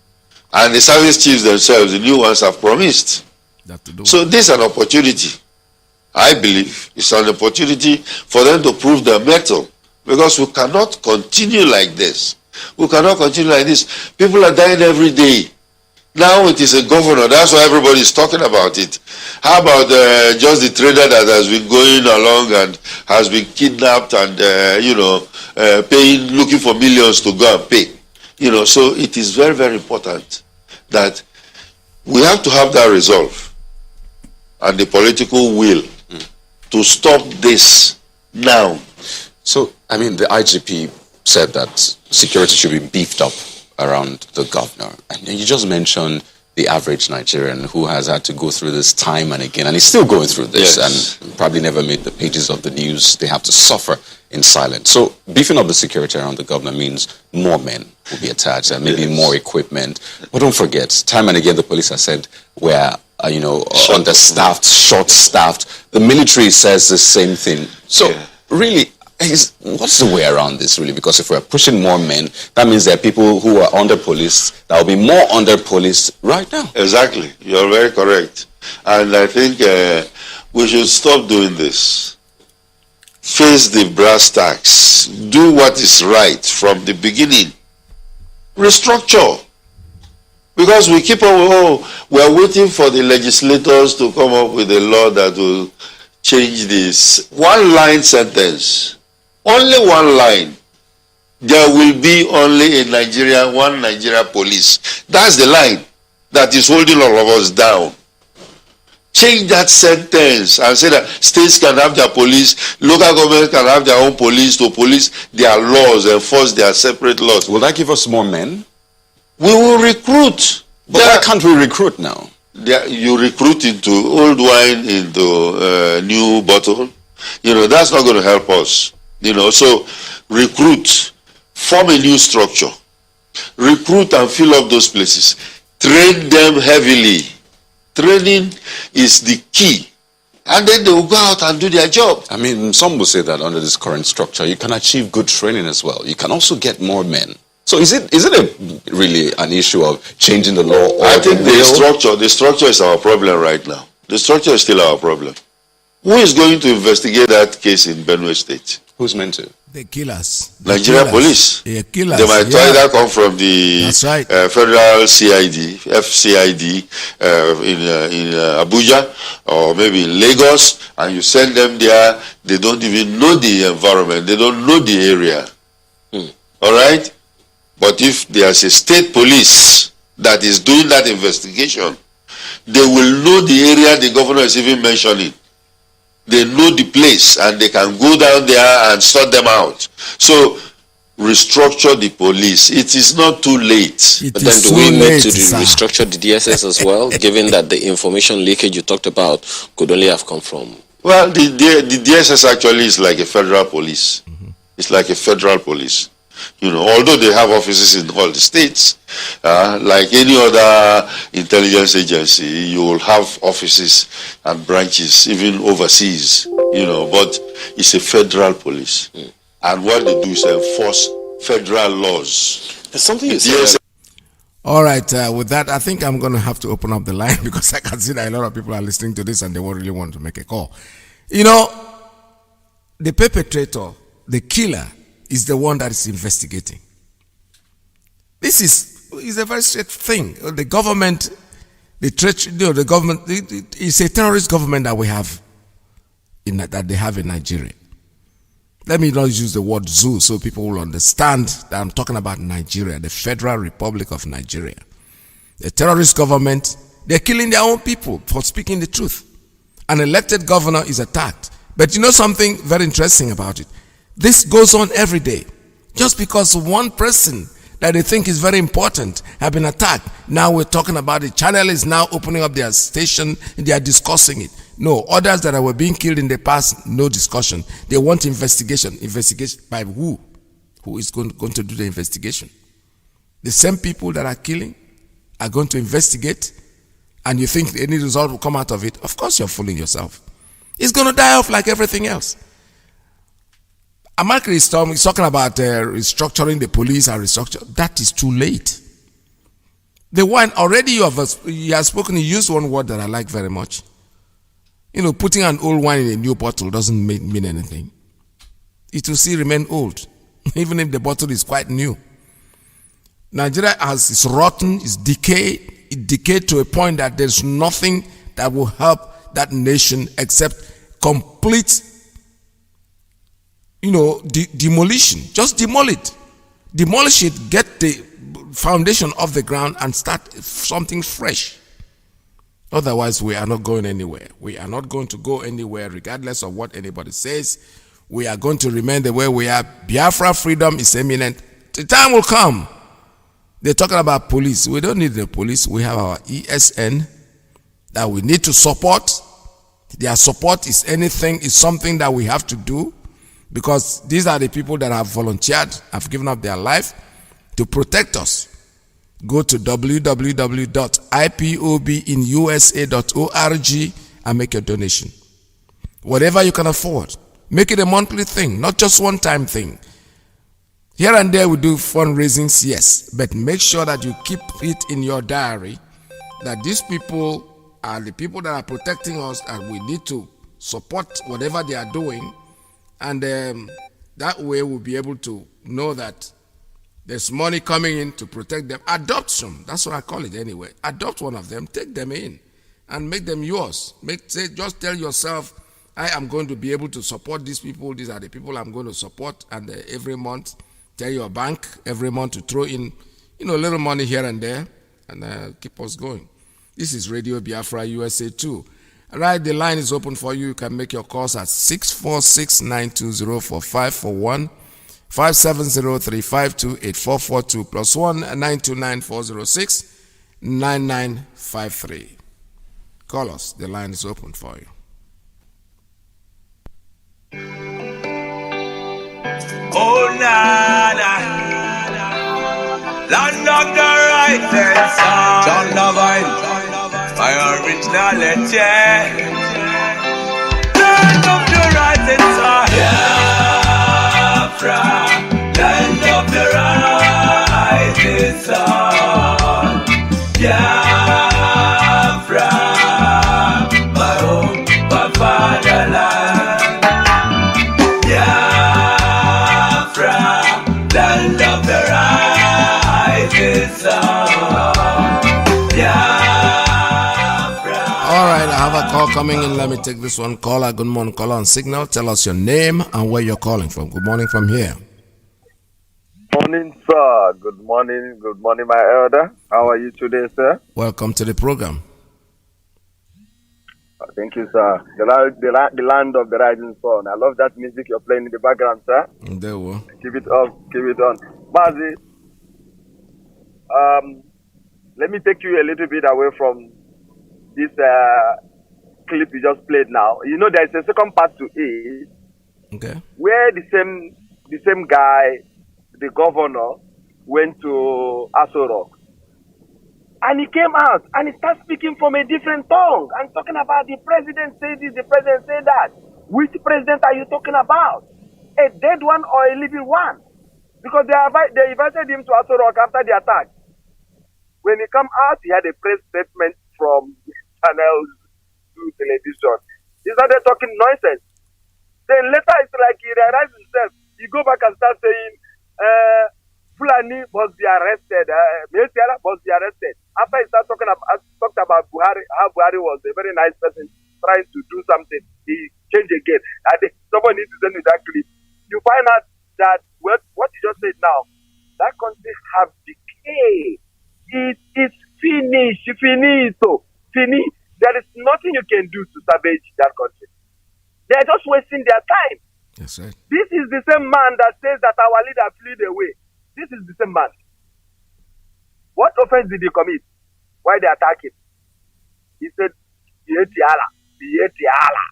Speaker 7: And the service chiefs themselves, the new ones, have promised. So this is an opportunity. I believe it's an opportunity for them to prove their mettle. Because we cannot continue like this. We cannot continue like this. People are dying every day. Now it is a governor. That's why everybody is talking about it. How about just the trader that has been going along and has been kidnapped and, paying, looking for millions to go and pay. You know, so it is very, very important that we have to have that resolve and the political will to stop this now.
Speaker 8: So, I mean, the IGP said that security should be beefed up around the governor. And you just mentioned the average Nigerian who has had to go through this time and again, and is still going through this, yes, and probably never made the pages of the news. They have to suffer in silence. So beefing up the security around the governor means more men will be attached and maybe more equipment. But don't forget, time and again, the police have said we're understaffed, short-staffed. The military says the same thing. So really, what's the way around this, really? Because if we're pushing more men, that means there are people who are under-policed that will be more under-policed right now.
Speaker 7: Exactly. You're very correct. And I think we should stop doing this. Face the brass tacks. Do what is right from the beginning. Restructure. Because we keep on, we're waiting for the legislators to come up with a law that will change this. One-line sentence. Only one line. There will be only in Nigeria, one Nigeria police. That's the line that is holding all of us down. Change that sentence and say that states can have their police, local governments can have their own police to police their laws, enforce their separate laws.
Speaker 8: Will that give us more men?
Speaker 7: We will recruit.
Speaker 8: But why can't we recruit now?
Speaker 7: You recruit into old wine into new bottle. You know, that's not going to help us. You know, so recruit, form a new structure, recruit and fill up those places, train them heavily. Training is the key, and then they will go out and do their job.
Speaker 8: I mean, some will say that under this current structure, you can achieve good training as well. You can also get more men. So is it really an issue of changing the law? Or
Speaker 7: I think the structure is our problem right now. The structure is still our problem. Who is going to investigate that case in Benue State?
Speaker 8: Who's meant to?
Speaker 1: The killers.
Speaker 7: Nigeria police.
Speaker 1: The killers.
Speaker 7: They might either come from the federal CID, FCID in Abuja, or maybe in Lagos, and you send them there. They don't even know the environment. They don't know the area. All right? But if there's a state police that is doing that investigation, they will know the area the governor is even mentioning. They know the place and they can go down there and sort them out. So restructure the police. It is not too late.
Speaker 6: But then do we need to restructure the DSS as well, given that the information leakage you talked about could only have come from?
Speaker 7: Well, the DSS actually is like a federal police. It's like a federal police. You know, although they have offices in all the states, like any other intelligence agency, you will have offices and branches even overseas, you know, but it's a federal police. And what they do is enforce federal laws.
Speaker 6: There's something you said.
Speaker 1: All right, with that, I think I'm going to have to open up the line because I can see that a lot of people are listening to this and they won't really want to make a call. You know, the perpetrator, the killer, is the one that is investigating. This is a very straight thing. The government, the government, it's a terrorist government that we have, that they have in Nigeria. Let me not use the word zoo so people will understand that I'm talking about Nigeria, the Federal Republic of Nigeria. The terrorist government, they're killing their own people for speaking the truth. An elected governor is attacked. But you know something very interesting about it? This goes on every day. Just because one person that they think is very important have been attacked, now we're talking about it. Channel is now opening up their station and they are discussing it. No, others that were being killed in the past, no discussion. They want investigation. Investigation by who? Who is going to do the investigation? The same people that are killing are going to investigate, and you think any result will come out of it? Of course you're fooling yourself. It's going to die off like everything else. America is talking about restructuring the police and restructure. That is too late. The one already he has spoken, he used one word that I like very much. You know, putting an old wine in a new bottle doesn't mean anything. It will still remain old, even if the bottle is quite new. Nigeria is rotten, it's decayed. It decayed to a point that there's nothing that will help that nation except complete, demolition. Just demolish it, get the foundation off the ground and start something fresh. Otherwise, we are not going anywhere. We are not going to go anywhere regardless of what anybody says. We are going to remain the way we are. Biafra freedom is imminent. The time will come. They're talking about police. We don't need the police. We have our ESN that we need to support. Their support is something that we have to do, because these are the people that have volunteered, have given up their life to protect us. Go to www.ipobinusa.org and make your donation. Whatever you can afford. Make it a monthly thing, not just one-time thing. Here and there we do fundraisings, yes, but make sure that you keep it in your diary that these people are the people that are protecting us, and we need to support whatever they are doing, and that way we'll be able to know that there's money coming in to protect them. Adoption, that's what I call it anyway. Adopt one of them, take them in, and make them yours. Just tell yourself, I am going to be able to support these people. These are the people I'm going to support, and every month, tell your bank every month to throw in, a little money here and there, and keep us going. This is Radio Biafra USA 2. All right, the line is open for you. You can make your calls at 646-920-4541, 570-352-8442, +1 929-406-9953. Call us. The line is open for you.
Speaker 10: Oh, nana, land of the rising sun, John Lavine, my originality, land of the rising sun, Biafra, land of the rising sun, Biafra, my home, my fatherland. Land of the rising sun.
Speaker 1: All right, I have a call coming in. Let me take this one. Caller, good morning. Caller on signal. Tell us your name and where you're calling from. Good morning from here.
Speaker 11: Morning, sir. Good morning, my elder. How are you today, sir?
Speaker 1: Welcome to the program.
Speaker 11: Thank you, sir. The land of the rising sun. I love that music you're playing in the background, sir.
Speaker 1: There we
Speaker 11: Keep it up. Keep it on. Mazi, let me take you a little bit away from this clip you just played now. You know, there's a second part to it.
Speaker 1: Okay.
Speaker 11: Where the same guy, the governor, went to Aso Rock. And he came out and he started speaking from a different tongue and talking about the president said this, the president said that. Which president are you talking about? A dead one or a living one? Because they invited him to Aso Rock after the attack. When he come out, he had a press statement from channels to television. He started talking nonsense. Then later it's like he realized himself. He go back and start saying, Fulani must be arrested. Mesiara must be arrested. After he started talked about Buhari, how Buhari was a very nice person trying to do something, he changed again. And someone needs to send you that clip. You find out that what you just said now, that country have decayed. It is finished. Finito. Fini. There is nothing you can do to salvage that country. They are just wasting their time.
Speaker 1: Yes, sir.
Speaker 11: This is the same man that says that our leader fled away. This is the same man. What offense did he commit? Why they attack him? He said, Bietiala,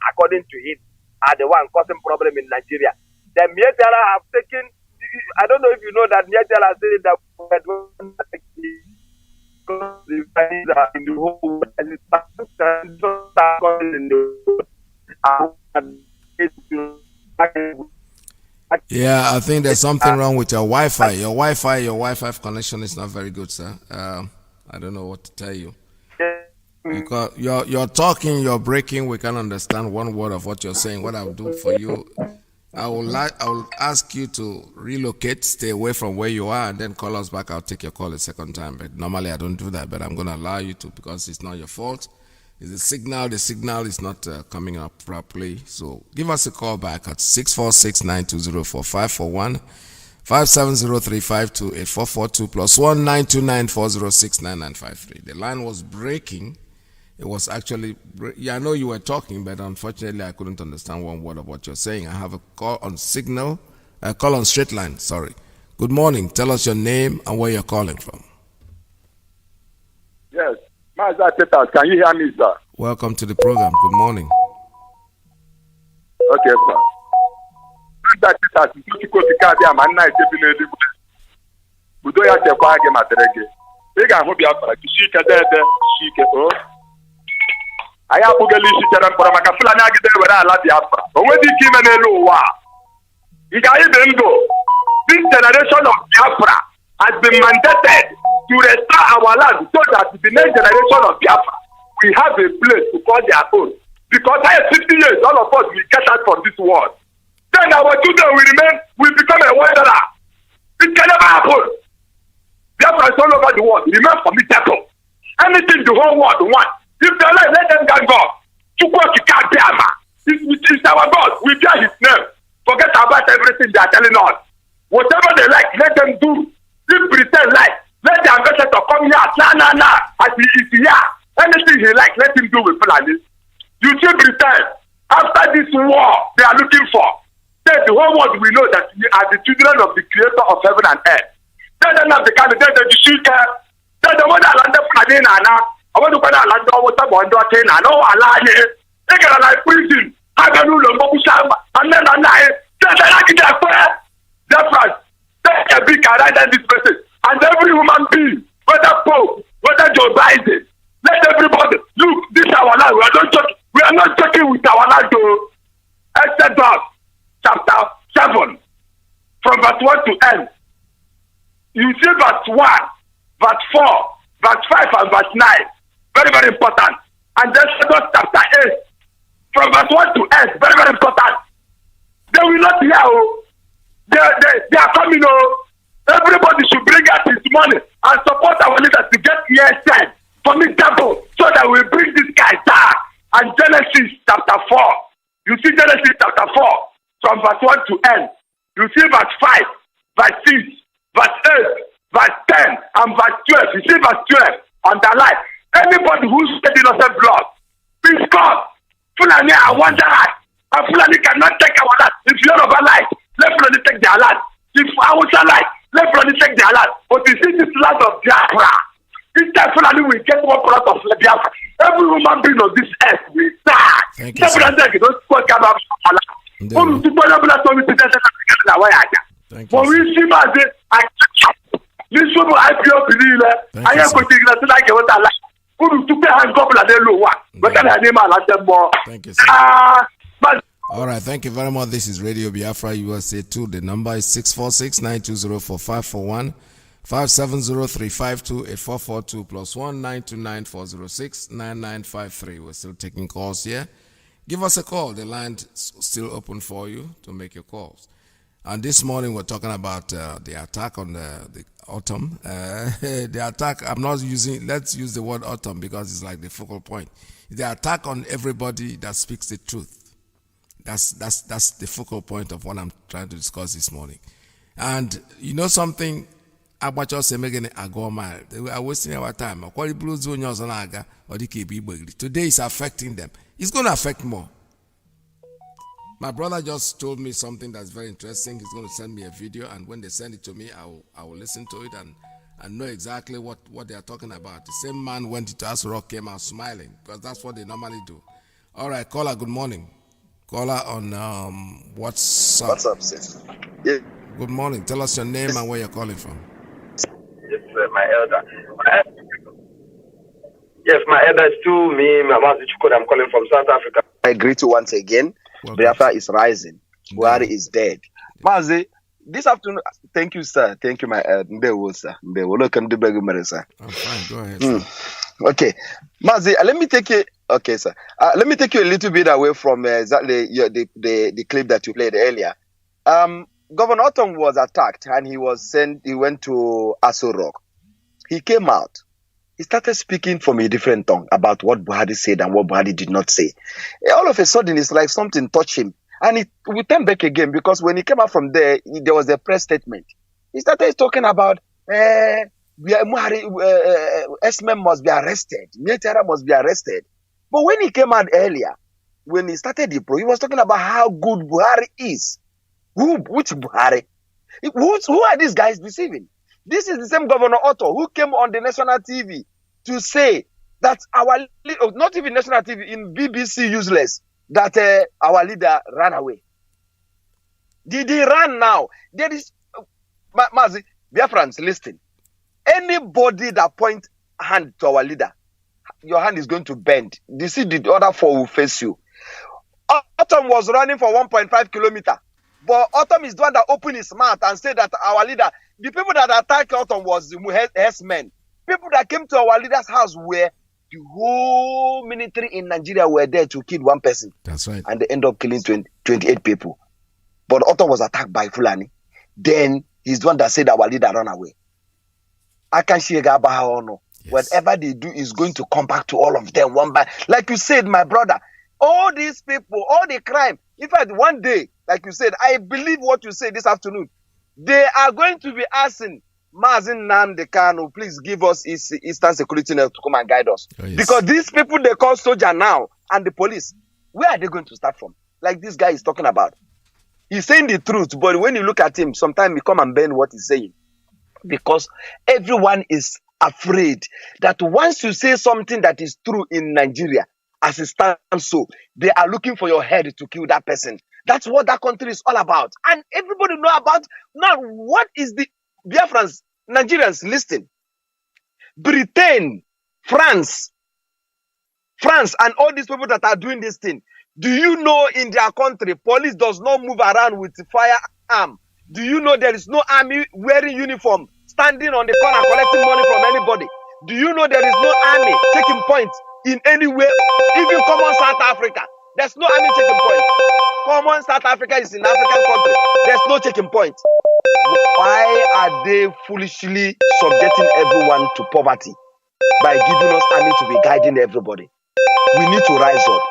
Speaker 11: according to him, are the one causing problem in Nigeria. The Bietiala have taken, I don't know if you know that Bietiala said that in the whole
Speaker 1: Yeah, I think there's something wrong with your Wi-Fi. Your Wi-Fi connection is not very good, sir. I don't know what to tell you. Because you're talking, you're breaking. We can't understand one word of what you're saying. What I'll do for you, I will ask you to relocate, stay away from where you are, and then call us back. I'll take your call a second time. But normally I don't do that. But I'm going to allow you to because it's not your fault. It's the signal. The signal is not coming up properly. So give us a call back at 646-920-4541, 570-352-8442 plus 1-929-406-9953. The line was breaking. It was actually, I know you were talking, but unfortunately I couldn't understand one word of what you're saying. I have a call on signal, a call on straight line, sorry. Good morning. Tell us your name and where you're calling from.
Speaker 11: Yes. Mazi Iyke, can you hear me, sir?
Speaker 1: Welcome to the program. Good morning.
Speaker 11: Okay, sir. Mazi Iyke, Udo ya chekwa gị matere gị. Ị ga-ahụ Biafra kisi ike dede kisi ike o. Anyị akpụgela isi chere mkpọrọ maka Fulani agide were ala Biafra. O nweghị ike ime n'elu ụwa. Ị ga-anyị dị ndụ. This generation of Biafra has been mandated to restore our land so that the next generation of Biafra will have a place to call their own. Because after 50 years, all of us will get out from this world. Then our children will become a wanderer. It can never happen. Biafra is all over the world. Remain formidable. Anything the whole world wants. If they like, let them gang up. It's our God. We bear his name. Forget about everything they are telling us. Whatever they like, let them do. If pretend like, let the ambassador come here. Nah. As he is here. Anything he like, let him do with Fulani. You see pretend. After this war they are looking for, then the whole world will know that we are the children of the creator of heaven and earth. Then they have the candidate, then the shooter, then the one that landed Fulani Nana. I want to find out land over the bond or ten. I know I lie. They get a like prison. I can do the Mokushamba. And then I lie. Then I like that prayer. That's right. Take a big right in this message. And every human being, whether Pope, whether Joe Biden, let everybody look. This is our land. We are not joking with our land. Exodus chapter 7, from verse 1 to end. You see verse 1, verse 4, verse 5, and verse 9. Very, very important. And then Exodus chapter 8, from verse 1 to end. Very, very important. They will not hear. They are coming. Everybody should bring out his money and support our leaders to get ESN for me double so that we bring this guy down. And Genesis chapter 4. You see Genesis chapter 4 from verse 1 to end. You see verse 5, verse 6, verse 8, verse 10, and verse 12. You see verse 12 on the line. Anybody who's shedding innocent blood, please come. Fulani, I want that. And Fulani cannot take our land. If Yoruba like, let Fulani take their land. If Hausa like, let Fulani take their land. But you see this land of Biafra. Instead, Fulani will get one product of Biafra. Every woman being on this earth will die.
Speaker 1: Thank you, sir.
Speaker 11: Thank you, but we see Mazi, this woman IPO believe I am going to like what I like. To pay hand couple and then low one. But then I name I like them more.
Speaker 1: Thank you, sir. All right, thank you very much. This is Radio Biafra USA 2. The number is 646-920-4541, 570-352-8442 plus 1-929-406-9953. We're still taking calls here. Give us a call. The line is still open for you to make your calls. And this morning we're talking about the attack on the autumn. The attack, I'm not using, let's use the word autumn because it's like the focal point. The attack on everybody that speaks the truth. That's the focal point of what I'm trying to discuss this morning. And you know something? About us making a go mile. We are wasting our time. Today is affecting them. It's going to affect more. My brother just told me something that's very interesting. He's going to send me a video, and when they send it to me, I will listen to it and know exactly what they are talking about. The same man went into Aso Rock, came out smiling, because that's what they normally do. All right, caller, good morning. Caller on WhatsApp.
Speaker 12: What's up, sis? Yeah.
Speaker 1: Good morning. Tell us your name and where you're calling from.
Speaker 12: It's my elder. Yes, my elder is to me, Mazi Iyke. I'm calling from South Africa. I greet you once again. Biafra is rising. Buhari is dead. Mazi, this afternoon, thank you, sir. Thank you, my elder. Sir. Look, I'm fine.
Speaker 1: Go ahead. Sir.
Speaker 12: Okay. Mazi, let me take you. Okay, sir. Let me take you a little bit away from exactly the clip that you played earlier. Governor Otom was attacked and he went to Aso Rock. He came out. He started speaking from a different tongue about what Buhari said and what Buhari did not say. All of a sudden, it's like something touched him. And we turn back again because when he came out from there, there was a press statement. He started talking about S-Men must be arrested. Mietera must be arrested. But when he came out earlier, when he started the pro, he was talking about how good Buhari is. Which Buhari? Who are these guys deceiving? This is the same Governor Otto who came on the national TV to say that not even national TV, in BBC useless, that our leader ran away. Did he run now? There is, Mazi, Biafrans, listen. Anybody that point hand to our leader, your hand is going to bend. You see, the other four will face you. Autumn was running for 1.5 kilometers. But Autumn is the one that opened his mouth and said that our leader, the people that attacked Autumn was S-men. People that came to our leader's house were the whole military in Nigeria were there to kill one person.
Speaker 1: That's right.
Speaker 12: And they end up killing 28 people. But Autumn was attacked by Fulani. Then he's the one that said our leader ran away. I can't see Gabaha. Whatever they do is going to come back to all of them one by. Like you said, my brother, all these people, all the crime. In fact, one day, like you said, I believe what you said this afternoon. They are going to be asking Mazi Iyke, please give us Eastern Security Net to come and guide us.
Speaker 1: Oh, yes.
Speaker 12: Because these people they call soldier now and the police, where are they going to start from? Like this guy is talking about. He's saying the truth, but when you look at him, sometimes you come and bend what he's saying. Because everyone is afraid that once you say something that is true in Nigeria, as it stands so, they are looking for your head to kill that person. That's what that country is all about. And everybody know about now what is the Biafrans, Nigerians, listen. Britain, France, and all these people that are doing this thing. Do you know in their country, police does not move around with firearm? Do you know there is no army wearing uniform, standing on the corner collecting money from anybody? Do you know there is no army taking point in any way? Even common South Africa, there's no army taking point. Common South Africa is an African country. There's no taking point. Why are they foolishly subjecting everyone to poverty by giving us army to be guiding everybody? We need to rise up.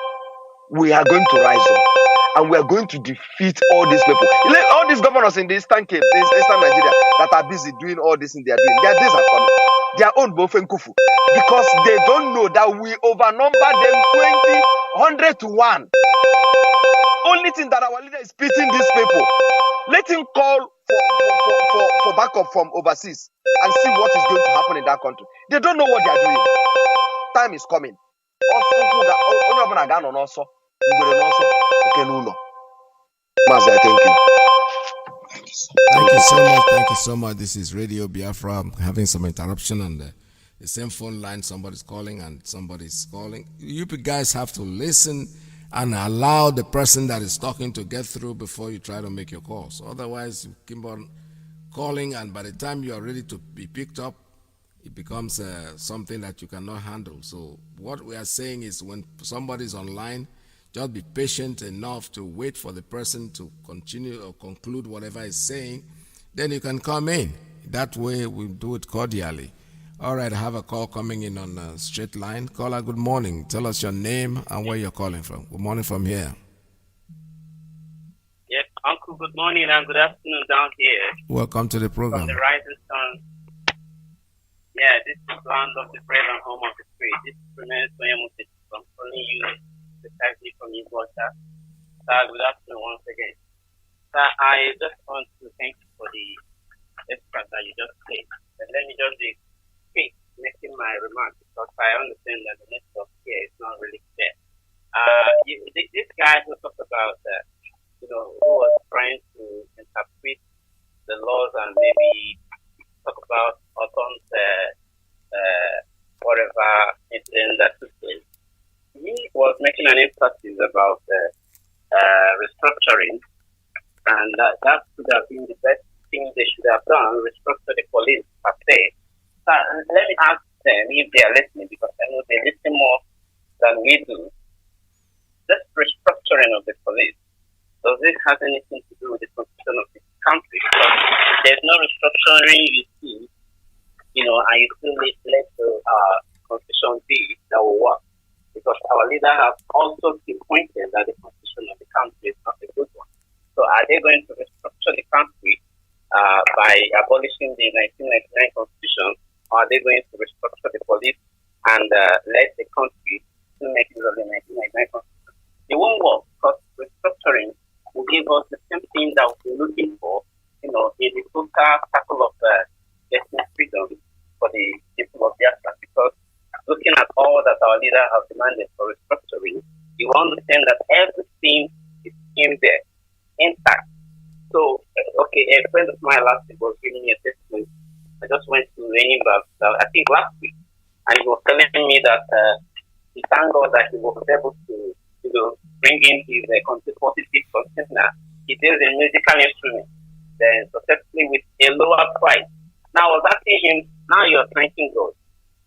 Speaker 12: We are going to rise up. And we are going to defeat all these people. All these governors in the Eastern Cape, Eastern Nigeria, that are busy doing all this in their doing. Their days are coming. their own Bofenkufu, because they don't know that we overnumber them 100 to 1. Only thing that our leader is beating these people. Let him call for backup from overseas and see what is going to happen in that country. They don't know what they are doing. Time is coming. Mazi, thank you.
Speaker 1: Thank you so much. Thank you so much. This is Radio Biafra. I'm having some interruption on the same phone line. Somebody's calling and somebody's calling. You guys have to listen and allow the person that is talking to get through before you try to make your calls. Otherwise, you keep on calling, and by the time you are ready to be picked up, it becomes something that you cannot handle. So what we are saying is, when somebody's online, just be patient enough to wait for the person to continue or conclude whatever he's saying. Then you can come in. That way we do it cordially. All right, I have a call coming in on a straight line. Caller, good morning. Tell us your name and where you're calling from. Good morning from here.
Speaker 13: Yes, Uncle, good morning and good afternoon down here.
Speaker 1: Welcome to the program.
Speaker 13: From the Rising Sun. Yeah, this is land of the brave and home of the free. This remains from calling you precisely from Ipob. Good afternoon once again. I just want to thank you for the extract that you just played. And let me just be quick making my remarks, because I understand that the network here is not really clear. This guy who talked about, who was trying to interpret the laws and maybe talk about Autumn's whatever incident that took place. He was making an emphasis about restructuring, and that could have been the best thing they should have done, restructure the police per se. Let me ask them if they are listening, because I know they listen more than we do. This restructuring of the police, does it have anything to do with the constitution of the country? Because there's no restructuring you see, and you still let the constitution be that will work. Because our leader has also pointed that the constitution of the country is not a good one. So are they going to restructure the country by abolishing the 1999 constitution, or are they going to restructure the police and let the country still make use of the 1999 constitution? It won't work, because restructuring will give us the same thing that we're looking for, in the total circle of ethnic freedom for the people of Biafra. Because looking at all that our leader has demanded for restructuring, you understand that everything is in there, intact. So, a friend of mine last week was giving me a testimony. I just went to Renimba, I think last week, and he was telling me that he thanked God that he was able to, bring in his positive container. He does a musical instrument, then successfully with a lower price. Now I was asking him, now you're thanking God.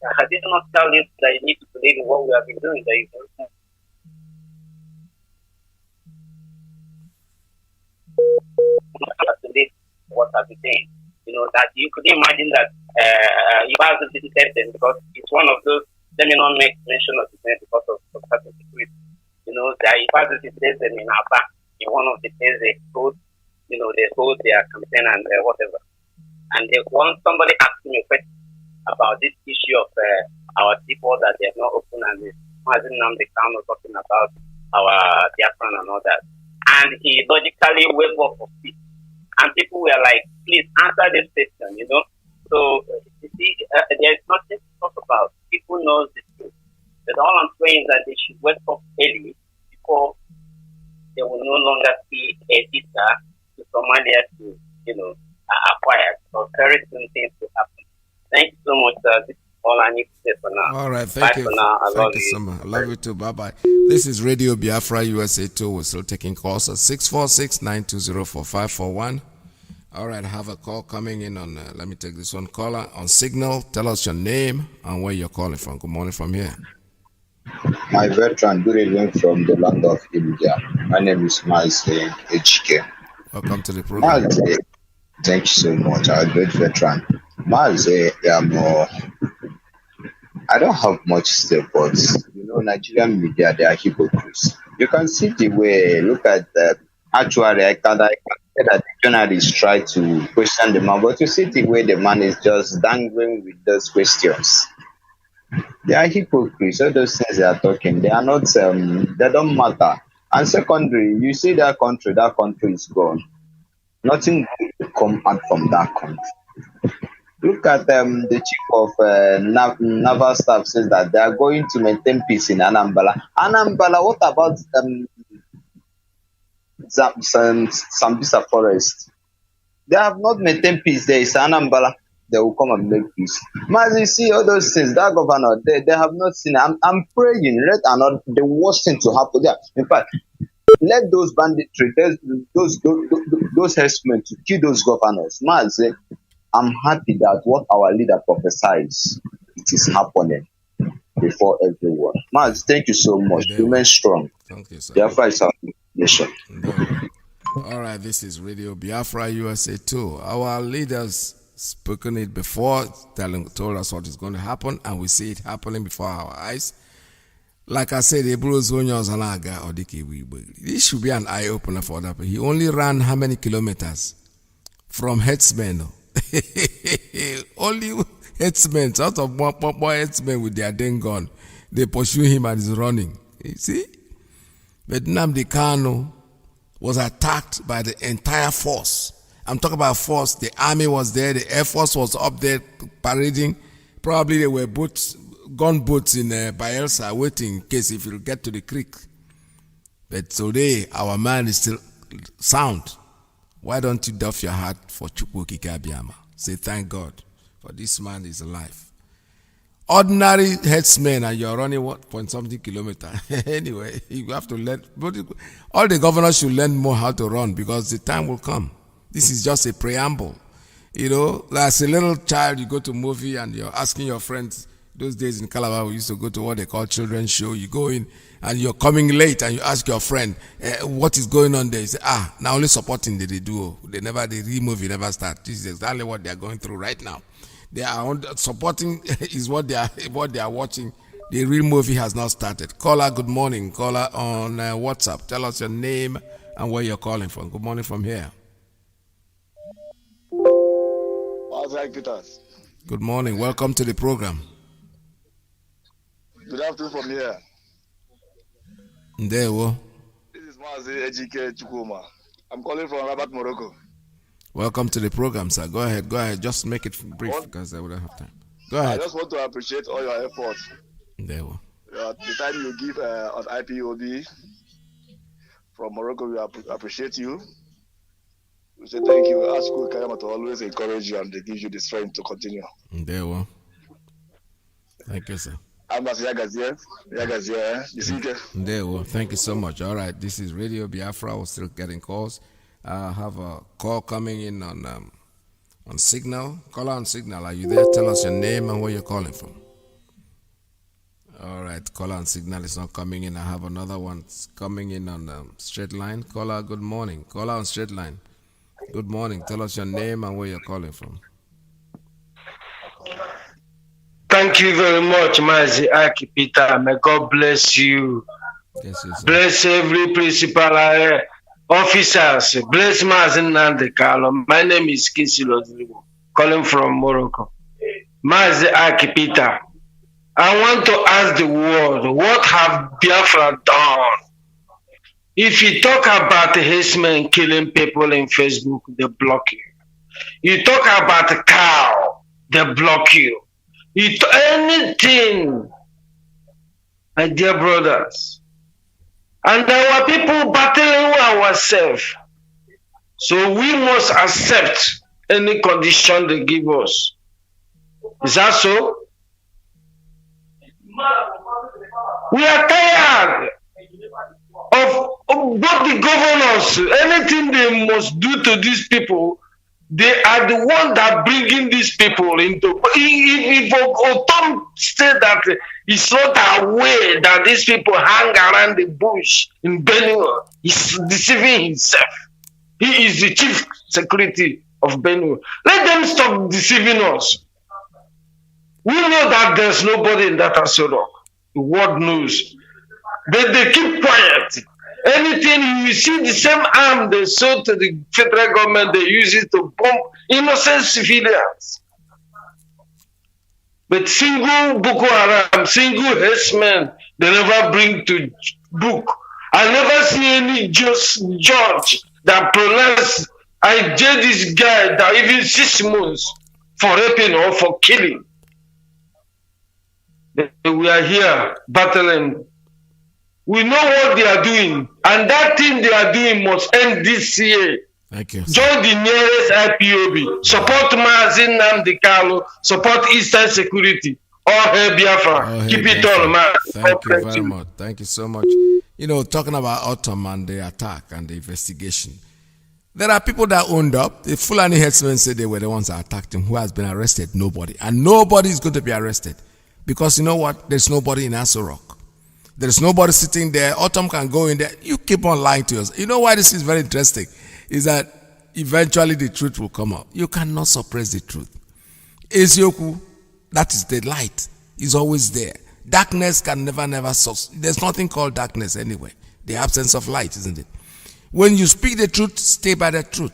Speaker 13: Has it not tell you that you need to believe in what we have been doing? That you what have you done? That you could imagine that you have to visited them, because it's one of those. Let me not make mention of the name because of certain security. That you have to visit them in Aba, in one of the days they hold, they hold their campaign and whatever. And somebody asked me a question about this issue of our people that they have not opened, and this Mazi Iyke talking about our Biafra and all that. And he logically waved off of it. And people were like, please answer this question, So, you see, there is nothing to talk about. People know the truth. But all I'm saying is that they should wake up early before they will no longer see a visa to Somalia to, acquire. So, very soon things will happen. Thank you so much, sir. This is all I need to say for now.
Speaker 1: All right, thank
Speaker 13: Bye
Speaker 1: you.
Speaker 13: For now. I love you
Speaker 1: so much. I love you too. Bye-bye. This is Radio Biafra USA 2. We're still taking calls at 646-920-4541. All right, I have a call coming in on, let me take this one. Caller on Signal. Tell us your name and where you're calling from. Good morning from here.
Speaker 14: My veteran, good evening from the land of India. My name is Mazi Iyke.
Speaker 1: Welcome to the program.
Speaker 14: Mazi, thank you so much. I'm a great veteran. Mazi, I don't have much to say, but Nigerian media, they are hypocrites. You can see the way, look at the actually, I can say that journalists try to question the man, but you see the way the man is just dangling with those questions. They are hypocrites. All those things they are talking, they are not. They don't matter. And secondary, you see that country is gone. Nothing good will come out from that country. Look at the chief of naval staff says that they are going to maintain peace in Anambra. Anambra, what about Sambisa forest? They have not maintained peace. There is Anambra. They will come and make peace. Mazi, you see all those things. That governor, they have not seen it. I'm praying. Let another the worst thing to happen there. In fact, let those banditry, those herdsmen to kill those governors. Mazi, I'm happy that what our leader prophesies, it is happening before everyone. Mazi, thank you so much. Remain strong.
Speaker 1: Thank you, sir.
Speaker 14: Biafra is our nation.
Speaker 1: All right, this is Radio Biafra USA 2. Our leaders spoken it before, told us what is going to happen, and we see it happening before our eyes. Like I said, this should be an eye-opener for that. He only ran how many kilometers? From headsmen. Only headsmen, out of more headsmen with their dang gun. They pursue him and he's running. You see? But Nnamdi Kanu was attacked by the entire force. I'm talking about force. The army was there. The air force was up there parading. Probably there were gunboats in Bayelsa waiting in case if you get to the creek. But today, our man is still sound. Why don't you doff your heart for Chukwuokike Abiyama? Say thank God for this man is alive. Ordinary headsmen and you're running what, point something kilometer. Anyway, you have to learn. All the governors should learn more how to run because the time will come. This is just a preamble. You know, as a little child, you go to a movie and you're asking your friends. Those days in Calabar, we used to go to what they call children's show. You go in and you're coming late and you ask your friend, what is going on there? You say, now only supporting the duo. The real movie never start. This is exactly what they are going through right now. They are supporting is what they are watching. The real movie has not started. Caller, good morning. Caller on WhatsApp. Tell us your name and where you're calling from. Good morning from here. Good morning. Welcome to the program.
Speaker 15: Good afternoon from here.
Speaker 1: Ndewo.
Speaker 15: This is Mazi Iyke. I'm calling from Rabat, Morocco.
Speaker 1: Welcome to the program, sir. Go ahead. Just make it brief because I wouldn't have time. Go ahead.
Speaker 15: I just want to appreciate all your efforts.
Speaker 1: Ndewo.
Speaker 15: The time you give on IPOB from Morocco, we appreciate you. We say thank you. Ask Kayama to always encourage you and they give you the strength to continue.
Speaker 1: Ndewo. Thank you, sir. Ndewo. Thank you so much. All right, this is Radio Biafra. We're still getting calls. I have a call coming in on Signal. Caller on Signal. Are you there? Tell us your name and where you're calling from. All right, caller on Signal is not coming in. I have another one coming in on Straight Line. Caller, good morning. Caller on Straight Line. Good morning. Tell us your name and where you're calling from.
Speaker 16: Thank you very much, Mazi Iyke Peter. May God bless you.
Speaker 1: Yes,
Speaker 16: bless every principal officers. Bless Mazi Nnamdi Kanu. My name is Kinsilo Ziliwo, calling from Morocco. Mazi Iyke Peter, I want to ask the world, what have Biafra done? If you talk about herdsmen killing people in Facebook, they block you. You talk about a cow, they block you. Anything, my dear brothers. And our people battling ourselves. So we must accept any condition they give us. Is that so? We are tired of both the governors. Anything they must do to these people, they are the one that bringing these people into. If Otom said that he's not aware that these people hang around the bush in Benue, he's deceiving himself. He is the chief security of Benue. Let them stop deceiving us. We know that there's nobody in that Aso Rock. The world knows. They keep quiet. Anything you see the same arm they sold to the federal government, they use it to bomb innocent civilians. But single Boko Haram, single herdsmen, they never bring to book. I never see any judge that pronounce I jail this guy that even 6 months for raping or for killing. We are here battling. We know what they are doing, and that thing they are doing must end this year.
Speaker 1: Thank you.
Speaker 16: Join the nearest IPOB. Support Mazi Iyke. Support Eastern Security. All hail Biafra. Keep it on, man.
Speaker 1: Thank you very much. Thank you so much. You know, talking about Autumn and the attack and the investigation, there are people that owned up. The Fulani headsmen said they were the ones that attacked him. Who has been arrested? Nobody. And nobody is going to be arrested. Because you know what? There's nobody in Aso Rock. There's nobody sitting there. Autumn can go in there. You keep on lying to us. You know why this is very interesting? Is that eventually the truth will come out. You cannot suppress the truth. Ezioku, that is the light, is always there. Darkness can never there's nothing called darkness anyway. The absence of light, isn't it? When you speak the truth, stay by the truth.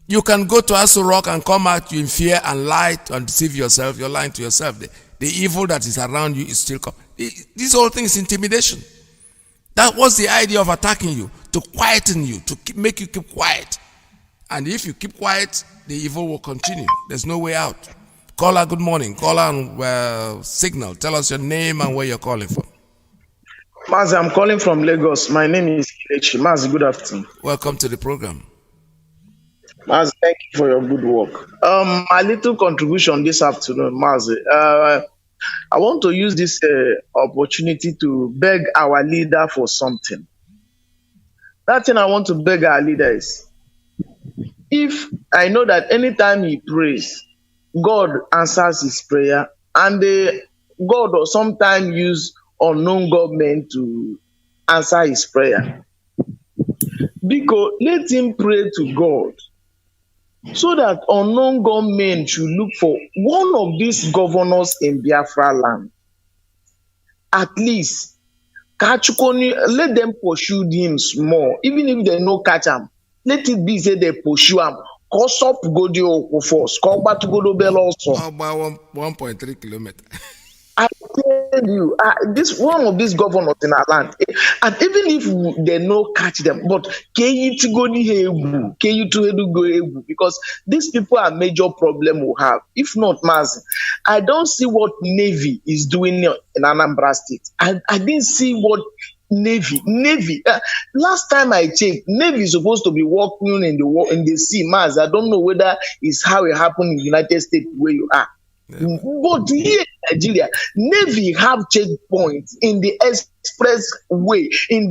Speaker 1: You can go to Aso Rock and come out in fear and lie and deceive yourself. You're lying to yourself. The evil that is around you is still coming. This whole thing is intimidation. That was the idea of attacking you, to quieten you, to make you keep quiet. And if you keep quiet, the evil will continue. There's no way out. Caller, good morning. Caller on signal. Tell us your name and where you're calling from.
Speaker 17: Mazi, I'm calling from Lagos. My name is Kilechi. Mazi, good afternoon.
Speaker 1: Welcome to the program.
Speaker 17: Mazi, thank you for your good work. My little contribution this afternoon, Mazi. I want to use this opportunity to beg our leader for something. That thing I want to beg our leader is, if I know that anytime he prays, God answers his prayer, and God will sometimes use unknown government to answer his prayer. Because let him pray to God, so that unknown government should look for one of these governors in Biafra land. At least, let them pursue him small. Even if they no catch him, let it be say they pursue him. Cause up go the force. Come back to go to Bell also.
Speaker 1: About 1.3 kilometers.
Speaker 17: I tell you, this one of these governors in our land, and even if they no catch them, but can you to go because these people are major problem we have. If not, Mazi, I don't see what Navy is doing in Anambra State. I didn't see what Navy. Last time I checked, Navy is supposed to be working in the sea, Mazi. I don't know whether it's how it happened in the United States where you are. But here in Nigeria, Navy have checkpoints in the expressway, in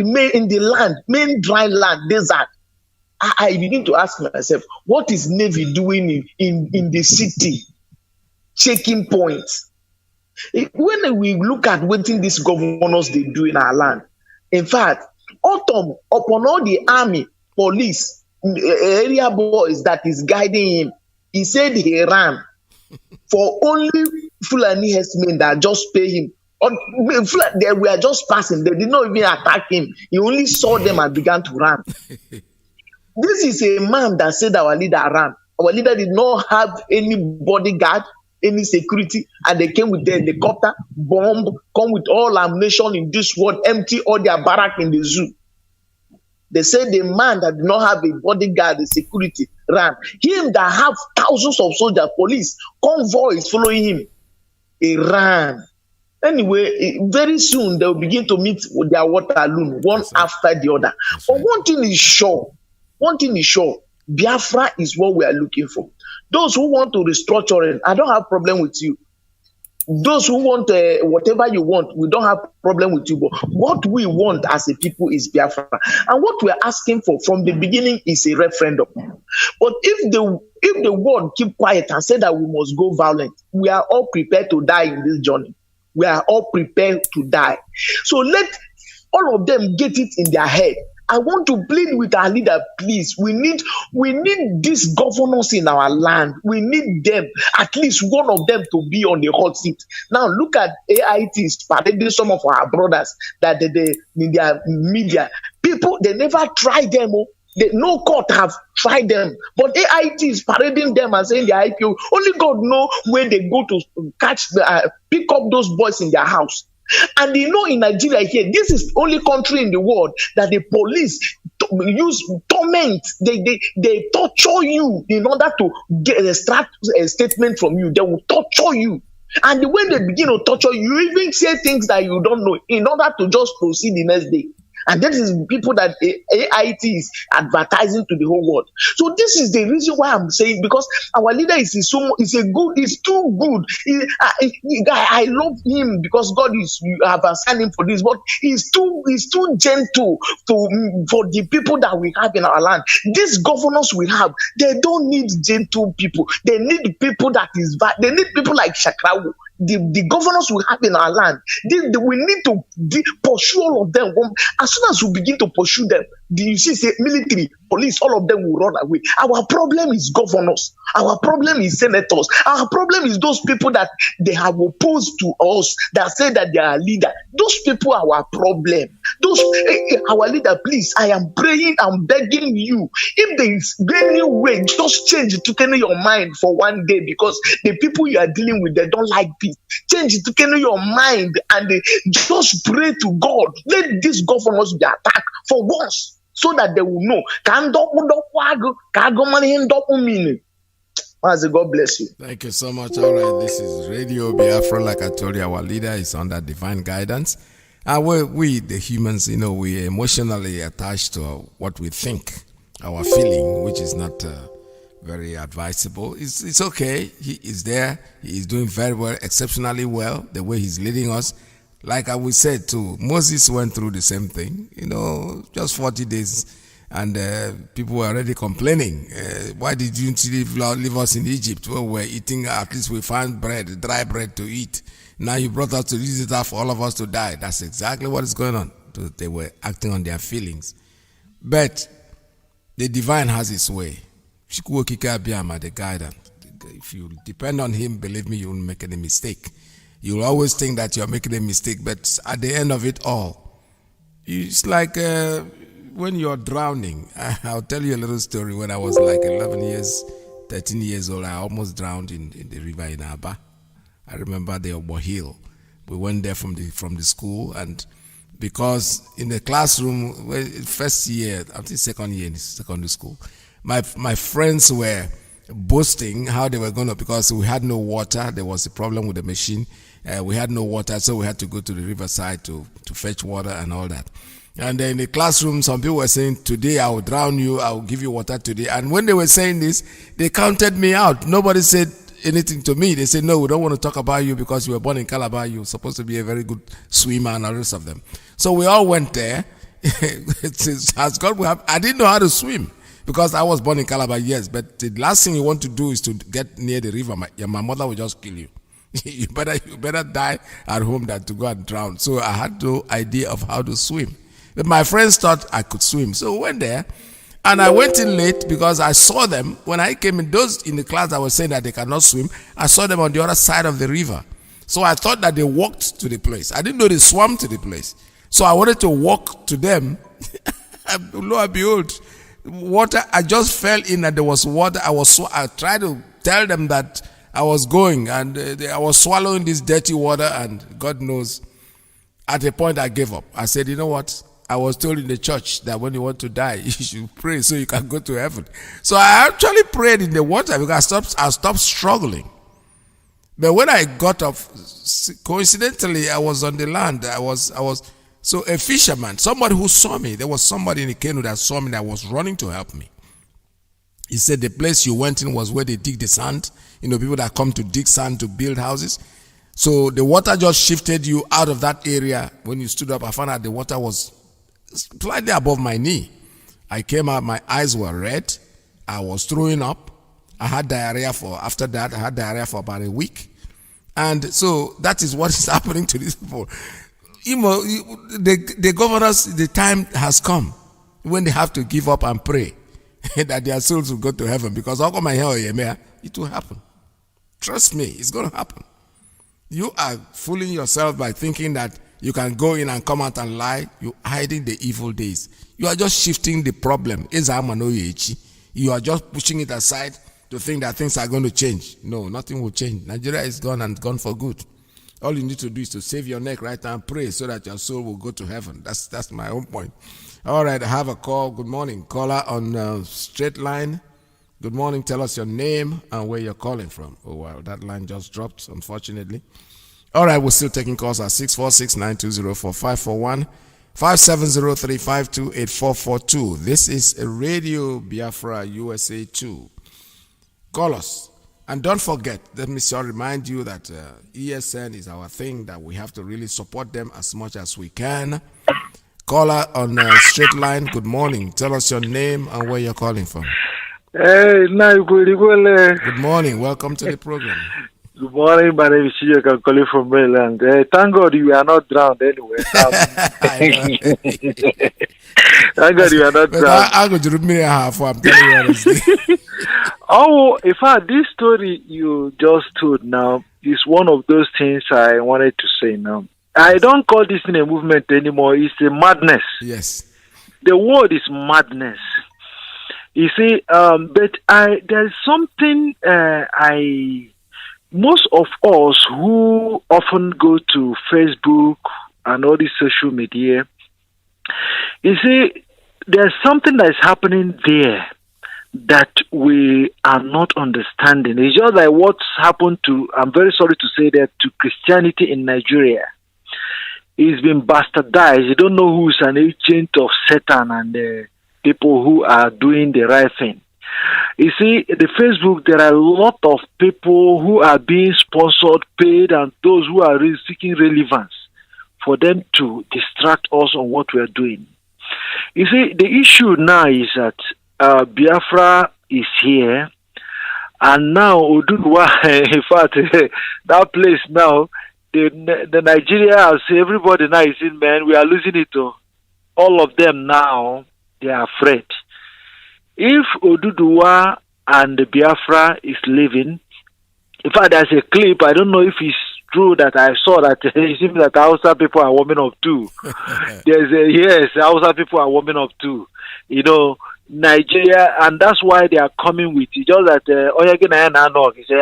Speaker 17: the land, main dry land, desert. I begin to ask myself, what is Navy doing in the city? Checking points. When we look at what these governors they do in our land, in fact, Autumn, upon all the army, police, area boys that is guiding him, he said he ran. For only Fulani herdsmen that just pay him. They were just passing. They did not even attack him. He only saw them and began to run. This is a man that said our leader ran. Our leader did not have any bodyguard, any security, and they came with the helicopter, bomb, come with all ammunition in this world, empty all their barrack in the zoo. They said the man that did not have a bodyguard, a security, ran. Him that have thousands of soldiers, police, convoys following him, he ran. Anyway, very soon they will begin to meet with their Waterloo, one after the other. But one thing is sure, Biafra is what we are looking for. Those who want to restructure it, I don't have problem with you. Those who want whatever you want, we don't have problem with you. But what we want as a people is Biafra. And what we are asking for from the beginning is a referendum. But if the world keep quiet and say that we must go violent, we are all prepared to die in this journey. We are all prepared to die. So let all of them get it in their head I want to plead with our leader, please. We need these governors in our land. We need them, at least one of them, to be on the hot seat. Now look at AITs parading some of our brothers that they in their media. People, they never try them. No court have tried them, but AIT is parading them and saying the IPO. Only God know when they go to pick up those boys in their house. And in Nigeria here, this is the only country in the world that the police use torment. They torture you in order to extract a statement from you. They will torture you. And when they begin to torture you, you even say things that you don't know in order to just proceed the next day. And that is people that AIT is advertising to the whole world. So this is the reason why I'm saying, because our leader is too good. I love him because God you have assigned him for this, but he's too gentle for the people that we have in our land. These governors we have, they don't need gentle people. They need people they need people like Shakrawu. The governors we have in our land, we need to pursue all of them. As soon as we begin to pursue them, you see, say, military, police, all of them will run away. Our problem is governors. Our problem is senators. Our problem is those people that they have opposed to us, that say that they are leader. Those people are our problem. Our leader, please, I am praying, I'm begging you. If there is any way, just change it to turn your mind for one day, because the people you are dealing with, they don't like peace. Change it to turn your mind and just pray to God. Let these governors be attacked for once, so that they will know. God bless you.
Speaker 1: Thank you so much. All right, this is Radio Biafra. Like I told you, our leader is under divine guidance. And we, the humans, we are emotionally attached to what we think, our feeling, which is not very advisable. It's okay. He is there. He is doing very well, exceptionally well, the way he's leading us. Like we said too, Moses went through the same thing, just 40 days. And people were already complaining. Why did you leave us in Egypt where we're eating? At least we found bread, dry bread to eat. Now you brought us to use it for all of us to die. That's exactly what is going on. They were acting on their feelings. But the divine has its way. The guidance. If you depend on him, believe me, you won't make any mistake. You'll always think that you're making a mistake, but at the end of it all, it's like when you're drowning. I'll tell you a little story. When I was like 13 years old, I almost drowned in the river in Aba. I remember the Obo Hill. We went there from the school, and because in the classroom, first year, I think second year in secondary school, my friends were boasting how they were going to, because we had no water. There was a problem with the machine. We had no water, so we had to go to the riverside to fetch water and all that. And then in the classroom, some people were saying, today I will drown you, I will give you water today. And when they were saying this, they counted me out. Nobody said anything to me. They said, no, we don't want to talk about you because you were born in Calabar. You're supposed to be a very good swimmer and all the rest of them. So we all went there. As God will have, I didn't know how to swim because I was born in Calabar, yes. But the last thing you want to do is to get near the river. My mother will just kill you. You better die at home than to go and drown. So I had no idea of how to swim. But my friends thought I could swim. So we went there. And I went in late because I saw them. When I came in, those in the class that were saying that they cannot swim, I saw them on the other side of the river. So I thought that they walked to the place. I didn't know they swam to the place. So I wanted to walk to them. Lo and behold, water, I just fell in and there was water. I tried to tell them that I was going, and I was swallowing this dirty water, and God knows, at a point I gave up. I said, you know what? I was told in the church that when you want to die, you should pray so you can go to heaven. So I actually prayed in the water because I stopped struggling. But when I got up, coincidentally, I was on the land. So a fisherman, somebody who saw me, there was somebody in the canoe that saw me that was running to help me. He said the place you went in was where they dig the sand. People that come to dig sand to build houses. So the water just shifted you out of that area. When you stood up, I found out the water was slightly above my knee. I came out, my eyes were red. I was throwing up. I had diarrhea after that, I had diarrhea for about a week. And so that is what is happening to these people. The governors, the time has come. when they have to give up and pray that their souls will go to heaven, because how come I hear it will happen. Trust me, it's going to happen. You are fooling yourself by thinking that you can go in and come out and lie. You're hiding the evil days. You are just shifting the problem. You are just pushing it aside to think that things are going to change. No, nothing will change. Nigeria is gone and gone for good. All you need to do is to save your neck right now and pray so that your soul will go to heaven. That's my own point. All right, I have a call. Good morning. Caller on straight line. Good morning. Tell us your name and where you're calling from. Oh, wow. That line just dropped, unfortunately. All right, we're still taking calls at 646-920-4541, 5703-528-442. This is a Radio Biafra USA 2. Call us. And don't forget, let me remind you that ESN is our thing, that we have to really support them as much as we can. Caller on straight line, good morning. Tell us your name and where you're calling from.
Speaker 18: Hey,
Speaker 1: good morning. Welcome to the program.
Speaker 18: Good morning. My name is Iyke. I'm calling from Maryland. Thank God you are not drowned anyway. Thank God you are not drowned.
Speaker 1: I'm telling you honestly.
Speaker 18: Oh, in fact, this story you just told now is one of those things I wanted to say now. I don't call this thing a movement anymore. It's a madness.
Speaker 1: Yes.
Speaker 18: The word is madness. You see, but there's something most of us who often go to Facebook and all these social media, you see, there's something that is happening there that we are not understanding. It's just like what's happened to, I'm very sorry to say that, to Christianity in Nigeria. It's been bastardized. You don't know who's an agent of Satan and people who are doing the right thing. You see, the Facebook, there are a lot of people who are being sponsored, paid, and those who are really seeking relevance for them to distract us on what we are doing. You see, the issue now is that Biafra is here, and now Oduduwa, in fact, that place now, the Nigeria, everybody now is in, man, we are losing it. All of them now, they are afraid. If Oduduwa and the Biafra is living, in fact, there's a clip, I don't know if it's true that I saw that it seems that Hausa people are women of two. Yes, Hausa people are women of two. You know, Nigeria, and that's why they are coming with it. Just that he say,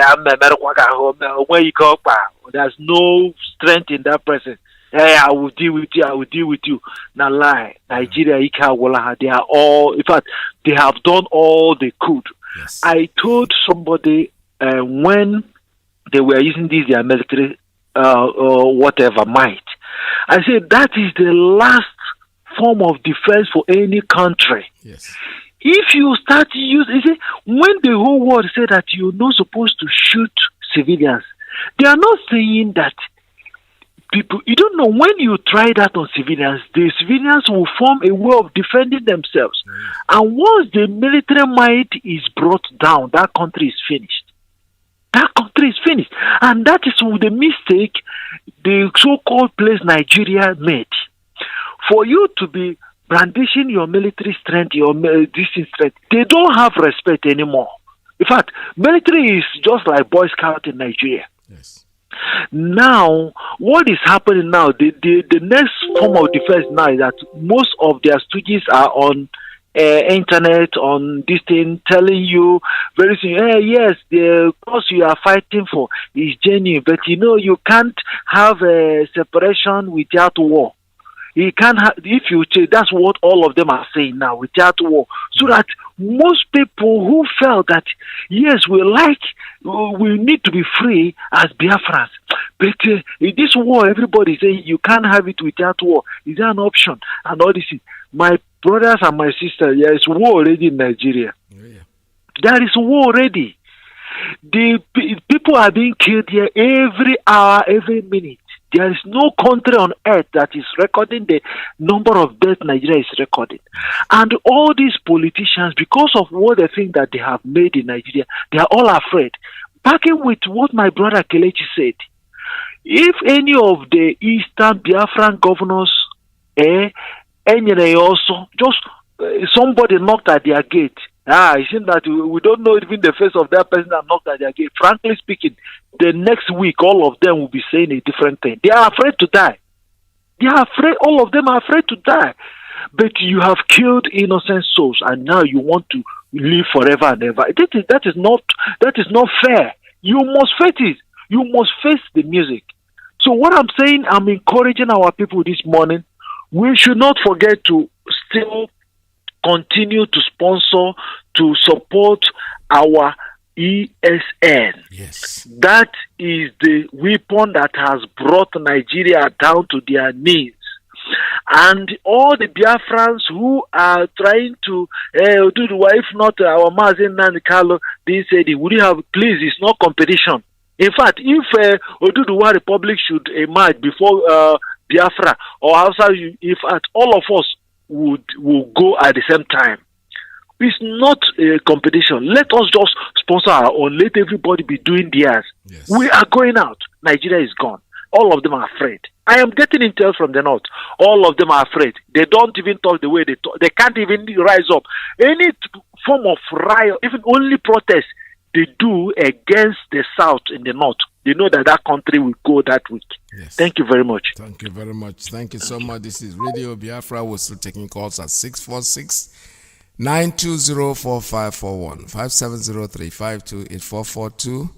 Speaker 18: there's no strength in that person. Hey, I will deal with you. Now lie. Nigeria, they are all, in fact, they have done all they could. Yes. I told somebody when they were using their military whatever might, I said that is the last form of defense for any country.
Speaker 1: Yes.
Speaker 18: If you start to use, you see, when the whole world say that you're not supposed to shoot civilians, they are not saying that people, you don't know, when you try that on civilians, the civilians will form a way of defending themselves. And once the military might is brought down, that country is finished. That country is finished. And that is the mistake the so-called place Nigeria made. For you to be brandishing your military strength, your distant strength, they don't have respect anymore. In fact, military is just like Boy Scout in Nigeria.
Speaker 1: Yes.
Speaker 18: Now, what is happening now, the next form of defense now is that most of their stooges are on internet, on this thing, telling you very soon, hey, yes, the cause you are fighting for is genuine, but you know, you can't have a separation without war. You can't have, if you change, that's what all of them are saying now, without war. So that most people who felt that, yes, we need to be free as Biafrans. But in this war, everybody saying you can't have it without war. Is there an option? And all this. My brothers and my sisters, there is war already in Nigeria. Yeah. There is war already. The people are being killed here every hour, every minute. There is no country on earth that is recording the number of deaths Nigeria is recording. And all these politicians, because of what they think that they have made in Nigeria, they are all afraid. Backing with what my brother Kelechi said, if any of the Eastern Biafran governors, also just somebody knocked at their gate. It seems that we don't know even the face of that person that knocked at their gate. Frankly speaking, the next week, all of them will be saying a different thing. They are afraid to die. They are afraid, all of them are afraid to die. But you have killed innocent souls, and now you want to live forever and ever. That is not fair. You must face it. You must face the music. So what I'm saying, I'm encouraging our people this morning. We should not forget to still continue to sponsor, to support our ESN.
Speaker 1: Yes.
Speaker 18: That is the weapon that has brought Nigeria down to their knees. And all the Biafrans who are trying to do the if not our Mazi Iyke, they said, would you have, please, it's not competition. In fact, if Oduduwa Republic should emerge before Biafra or Hausa, if all of us will go at the same time, it's not a competition. Let us just sponsor our own. Let everybody be doing theirs. Yes. We are going out. Nigeria is gone. All of them are afraid. I am getting intel from the north. All of them are afraid. They don't even talk the way they talk. They can't even rise up. Any form of riot, even only protest they do against the south in the north, they know that that country will go that week. Yes. Thank you very much.
Speaker 1: Thank you very much. Thank you so much. This is Radio Biafra. We're still taking calls at 646-920-4541, 5703-528442,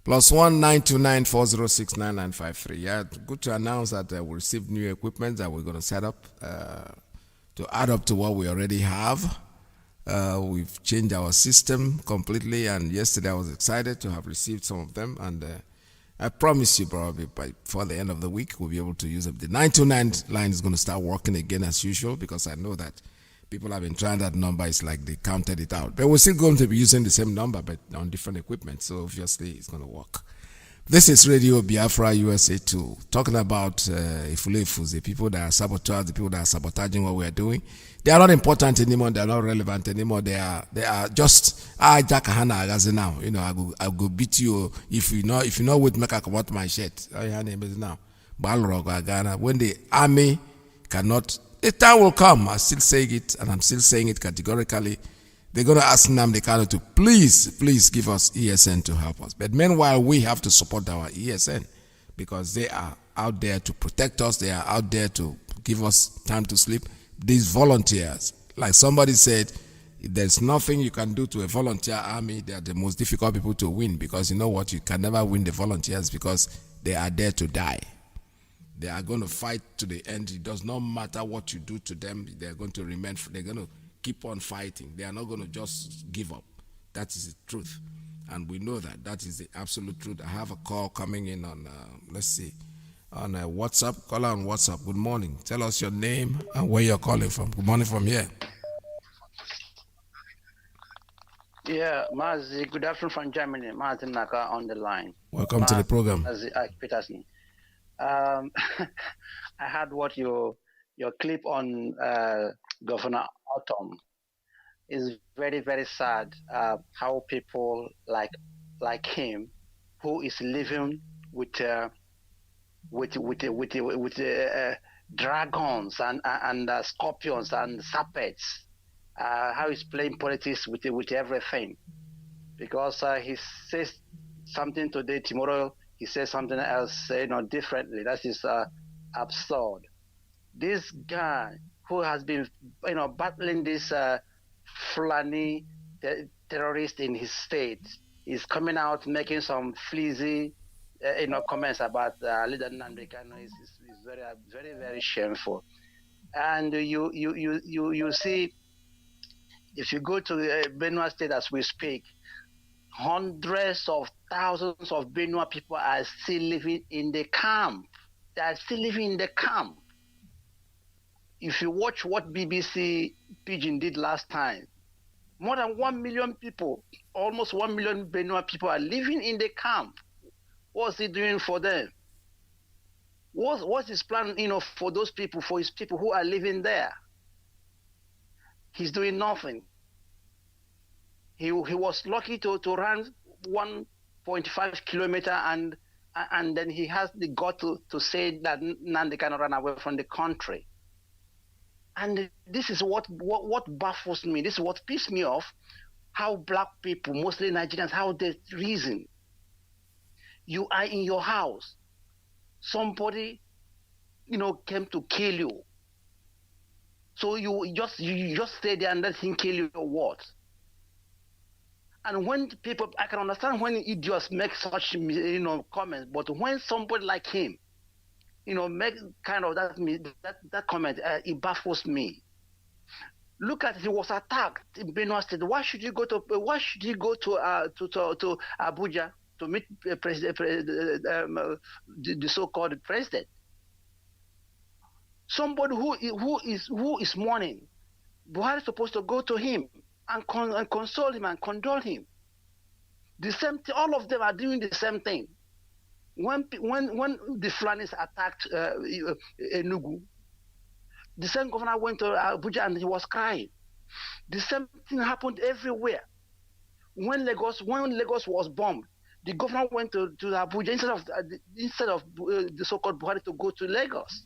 Speaker 1: +1 929-406-9953. Yeah, good to announce that we received new equipment that we're going to set up to add up to what we already have. We've changed our system completely, and yesterday I was excited to have received some of them, and I promise you probably before the end of the week we'll be able to use them. The 929 line is going to start working again as usual, because I know that people have been trying that number. It's like they counted it out, but we're still going to be using the same number but on different equipment, so obviously it's going to work. This is Radio Biafra USA 2, talking about Ifulefus, the people that are saboteurs, the people that are sabotaging what we are doing. They are not important anymore. They are not relevant anymore. They are just Jack Hana now. You know, I go beat you if you not with make about my shirt. Your name is now. When the army cannot, the time will come. I still say it, and I'm still saying it categorically. They're going to ask Nnamdi Kanu to please give us ESN to help us. But meanwhile, we have to support our ESN, because they are out there to protect us. They are out there to give us time to sleep. These volunteers, like somebody said, there's nothing you can do to a volunteer army. They are the most difficult people to win, because you know what? You can never win the volunteers, because they are there to die. They are going to fight to the end. It does not matter what you do to them. They're going to remain. They're going to keep on fighting. They are not going to just give up. That is the truth, and we know that. That is the absolute truth. I have a call coming in on let's see, on WhatsApp. Call on WhatsApp. Good morning. Tell us your name and where you're calling from. Good morning from here.
Speaker 19: Yeah, Mazi, good afternoon from Germany. Martin Naka on the line.
Speaker 1: Welcome to the program.
Speaker 19: Mazi Iyke Peterson. I had what your clip on Governor Autumn. Is very, very sad how people like him, who is living with dragons and scorpions and serpents, how he's playing politics with everything, because he says something today, tomorrow he says something else, differently. That is absurd. This guy who has been battling this Fulani terrorist in his state is coming out making some fleazy comments about leader Nnamdi Kanu. Is very, very, very shameful. And you see, if you go to Benue State as we speak, hundreds of thousands of Benue people are still living in the camp. They are still living in the camp. If you watch what BBC Pidgin did last time, more than 1 million people, almost 1 million Benue people are living in the camp. What's he doing for them? What's his plan, for those people, for his people who are living there? He's doing nothing. He was lucky to run 1.5 kilometer and then he has the gut to say that Nnamdi cannot run away from the country. And this is what baffles me. This is what pisses me off. How black people, mostly Nigerians, how they reason. You are in your house. Somebody, came to kill you. So you just stay there and let him kill you or what? And when people, I can understand when idiots make such, comments, but when somebody like him, make kind of that comment, it baffles me. Look at, he was attacked in Benue State. Why should he go to Abuja to meet the so-called president? Somebody who is mourning, Buhari is supposed to go to him and console him and condole him. The same thing, all of them are doing the same thing. When the Fulanis attacked Enugu, the same governor went to Abuja and he was crying. The same thing happened everywhere. When Lagos was bombed, the governor went to Abuja instead of the so-called Buhari to go to Lagos.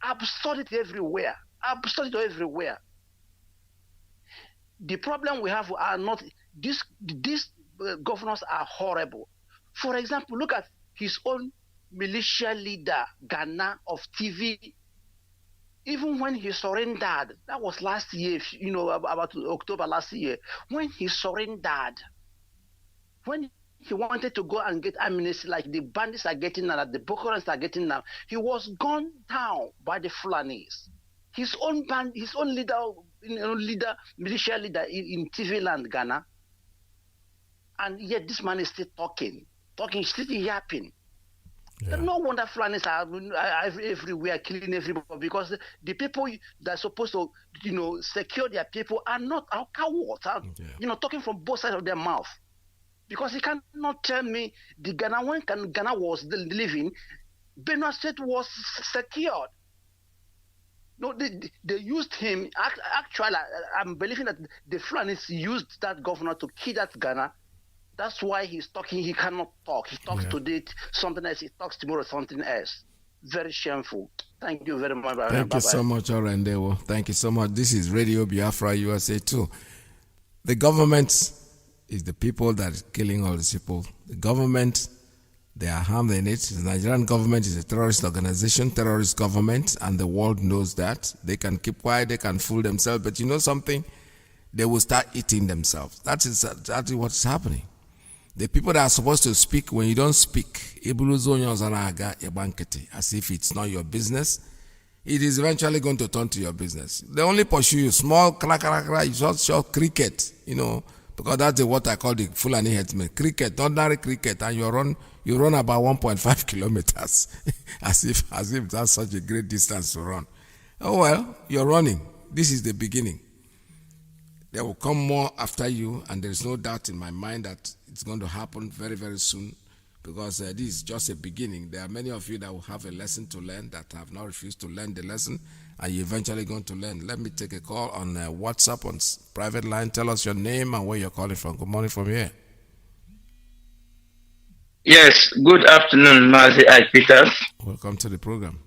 Speaker 19: Absurdity everywhere. The problem we have are not these governors are horrible. For example, look at his own militia leader, Ghana of TV. Even when he surrendered, that was last year, about October last year, when he surrendered, when he wanted to go and get amnesty like the bandits are getting now, like the Boko Harams are getting now, he was gunned down by the Fulanis. His own militia leader in TV land, Ghana. And yet this man is still talking, still yapping. Yeah. No wonder Fulanis are everywhere, killing everybody, because the people that are supposed to, secure their people are cowards, talking from both sides of their mouth. Because he cannot tell me the Ghana, when Ghana was living, Benue State was secured. No, they used him. Actually, I'm believing that the Fulanis used that governor to kill that Ghana. That's why he's talking. He cannot talk. He talks today something else. He talks tomorrow something else. Very shameful. Thank you very much.
Speaker 1: Thank you so much, Orendewo. Thank you so much. This is Radio Biafra USA 2. The government is the people that are killing all these people. The government, they are harmed in it. The Nigerian government is a terrorist organization, terrorist government, and the world knows that. They can keep quiet, they can fool themselves, but you know something? They will start eating themselves. That is exactly what's happening. The people that are supposed to speak, when you don't speak, as if it's not your business, it is eventually going to turn to your business. They only pursue you, small, you short cricket, because that's what I call the Fulani headsman. Cricket, ordinary cricket, and you run about 1.5 kilometers, as if that's such a great distance to run. Oh well, you're running. This is the beginning. There will come more after you, and there is no doubt in my mind that it's going to happen very, very soon, because this is just a beginning. There are many of you that will have a lesson to learn that have not refused to learn the lesson, and you're eventually going to learn. Let me take a call on WhatsApp on private line. Tell us your name and where you're calling from. Good morning from here.
Speaker 20: Yes, good afternoon, Mazi Iyke.
Speaker 1: Welcome to the program.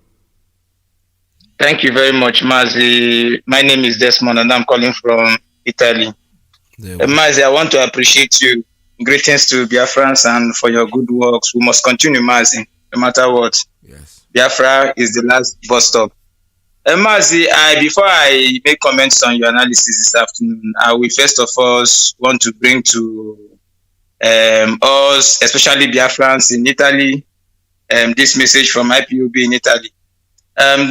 Speaker 20: Thank you very much, Mazi. My name is Desmond, and I'm calling from Italy. Mazi, I want to appreciate you. Greetings to Biafrans and for your good works. We must continue, Mazi, no matter what.
Speaker 1: Yes.
Speaker 20: Biafra is the last bus stop. Mazi, before I make comments on your analysis this afternoon, I will first of all want to bring to us, especially Biafrans in Italy, this message from IPOB in Italy.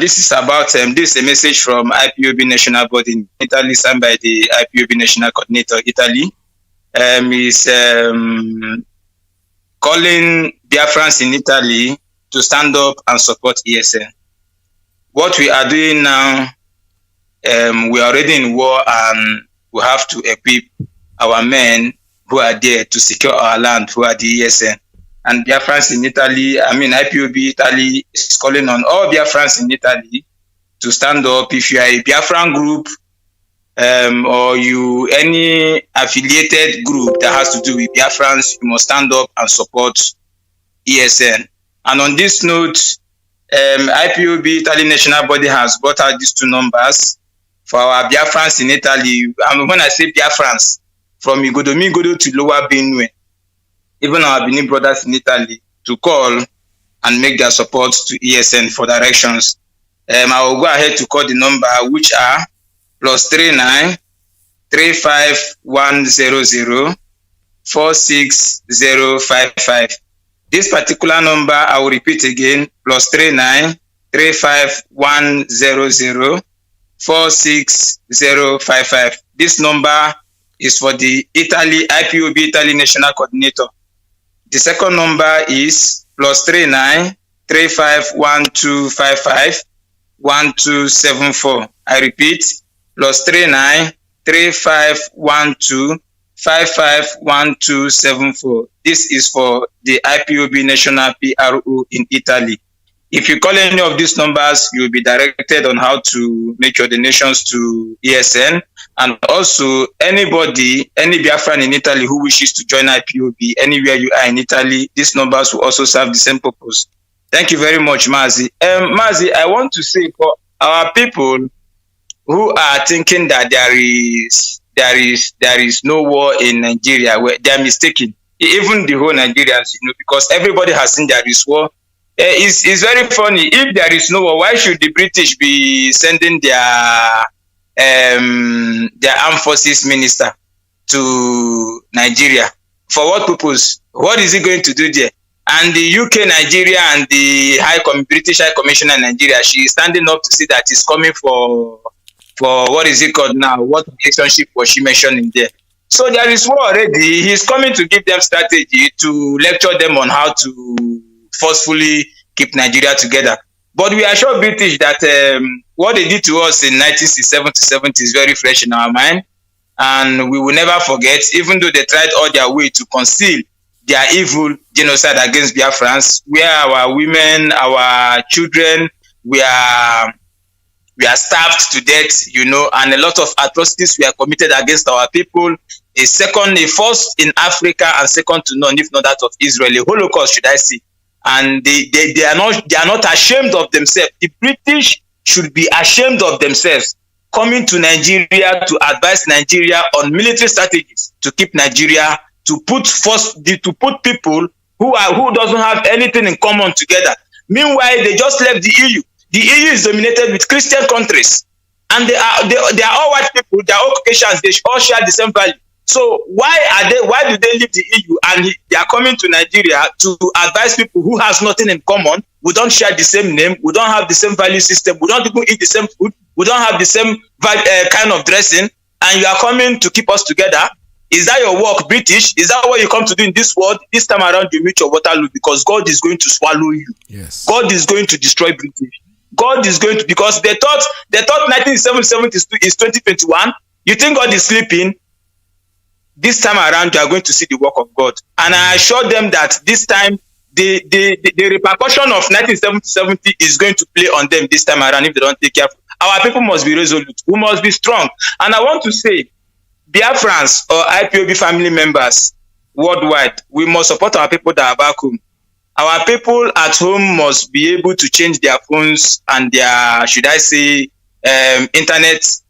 Speaker 20: This is about this is a message from IPOB National Board in Italy, signed by the IPOB National Coordinator Italy. Is calling Biafrans in Italy to stand up and support ESN. What we are doing now, we are already in war, and we have to equip our men who are there to secure our land, who are the ESN. And Biafrans in Italy, IPOB Italy is calling on all Biafrans in Italy to stand up. If you are a Biafran group, or any affiliated group that has to do with Biafrans, you must stand up and support ESN. And on this note, IPOB Italy National Body has brought out these two numbers. for our Biafrans in Italy. And when I say Biafrans, from Igodo to Lower Benue, even our Benin brothers in Italy, to call and make their support to ESN for directions. I will go ahead to call the number, which are +39 35100 46055. This particular number, I will repeat again, +39 35100 46055. This number is for the IPOB Italy National Coordinator. The second number is +39 351255 1274. I repeat, +39 3512 551274. This is for the IPOB National PRO in Italy. If you call any of these numbers, you will be directed on how to make your donations to ESN. And also, any Biafran in Italy who wishes to join IPOB, anywhere you are in Italy, these numbers will also serve the same purpose. Thank you very much, Mazi. Mazi, I want to say for our people who are thinking that there is no war in Nigeria, where they are mistaken. Even the whole Nigerians, because everybody has seen there is war. It's very funny. If there is no war, why should the British be sending their armed forces minister to Nigeria? For what purpose? What is he going to do there? And the UK, Nigeria, and the British High Commissioner in Nigeria, she is standing up to see that he's coming for what is it called now? What relationship was she mentioning there? So there is war already. He's coming to give them strategy, to lecture them on how to forcefully keep Nigeria together. But we assure British that what they did to us in 1967 to 70 is very fresh in our mind. And we will never forget, even though they tried all their way to conceal their evil genocide against Biafrans, where our women, our children, we are starved to death, and a lot of atrocities were committed against our people. A first in Africa and second to none, if not that of Israel, a Holocaust, should I say. And they are not ashamed of themselves. The British should be ashamed of themselves, coming to Nigeria to advise Nigeria on military strategies to keep Nigeria, to put people who doesn't have anything in common together. Meanwhile, they just left the EU. The EU is dominated with Christian countries, and they are all white people. They are all Caucasians. They all share the same value. So why do they leave the EU and they are coming to Nigeria to advise people who has nothing in common? We don't share the same name. We don't have the same value system. We don't even eat the same food. We don't have the same kind of dressing. And you are coming to keep us together. Is that your work, British? Is that what you come to do in this world? This time around, you meet your Waterloo, because God is going to swallow you.
Speaker 1: Yes.
Speaker 20: God is going to destroy British. God is going to, because they thought 1977 is 2021. You think God is sleeping? This time around, you are going to see the work of God. And I assure them that this time, the repercussion of 1970 is going to play on them this time around if they don't take care. Our people must be resolute. We must be strong. And I want to say, Biafrans or IPOB family members worldwide, we must support our people that are back home. Our people at home must be able to change their phones and their, should I say, internet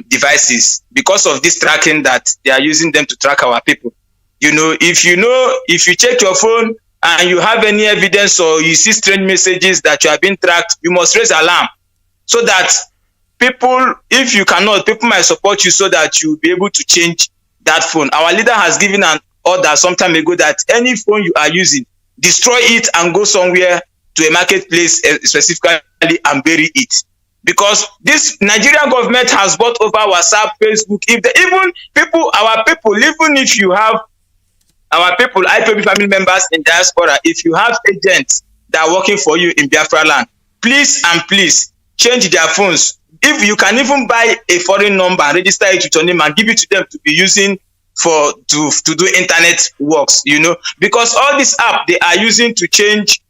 Speaker 20: devices, because of this tracking that they are using them to track our people. If you check your phone and you have any evidence or you see strange messages that you are being tracked, you must raise alarm, so that people, if you cannot, people might support you so that you will be able to change that phone. Our leader has given an order some time ago that any phone you are using, destroy it and go somewhere to a marketplace specifically and bury it. Because this Nigerian government has bought over WhatsApp, Facebook. If you have our people, IPOB family members in diaspora, if you have agents that are working for you in Biafra land, please change their phones. If you can even buy a foreign number and register it with your name and give it to them to be using to do internet works, because all this app they are using to change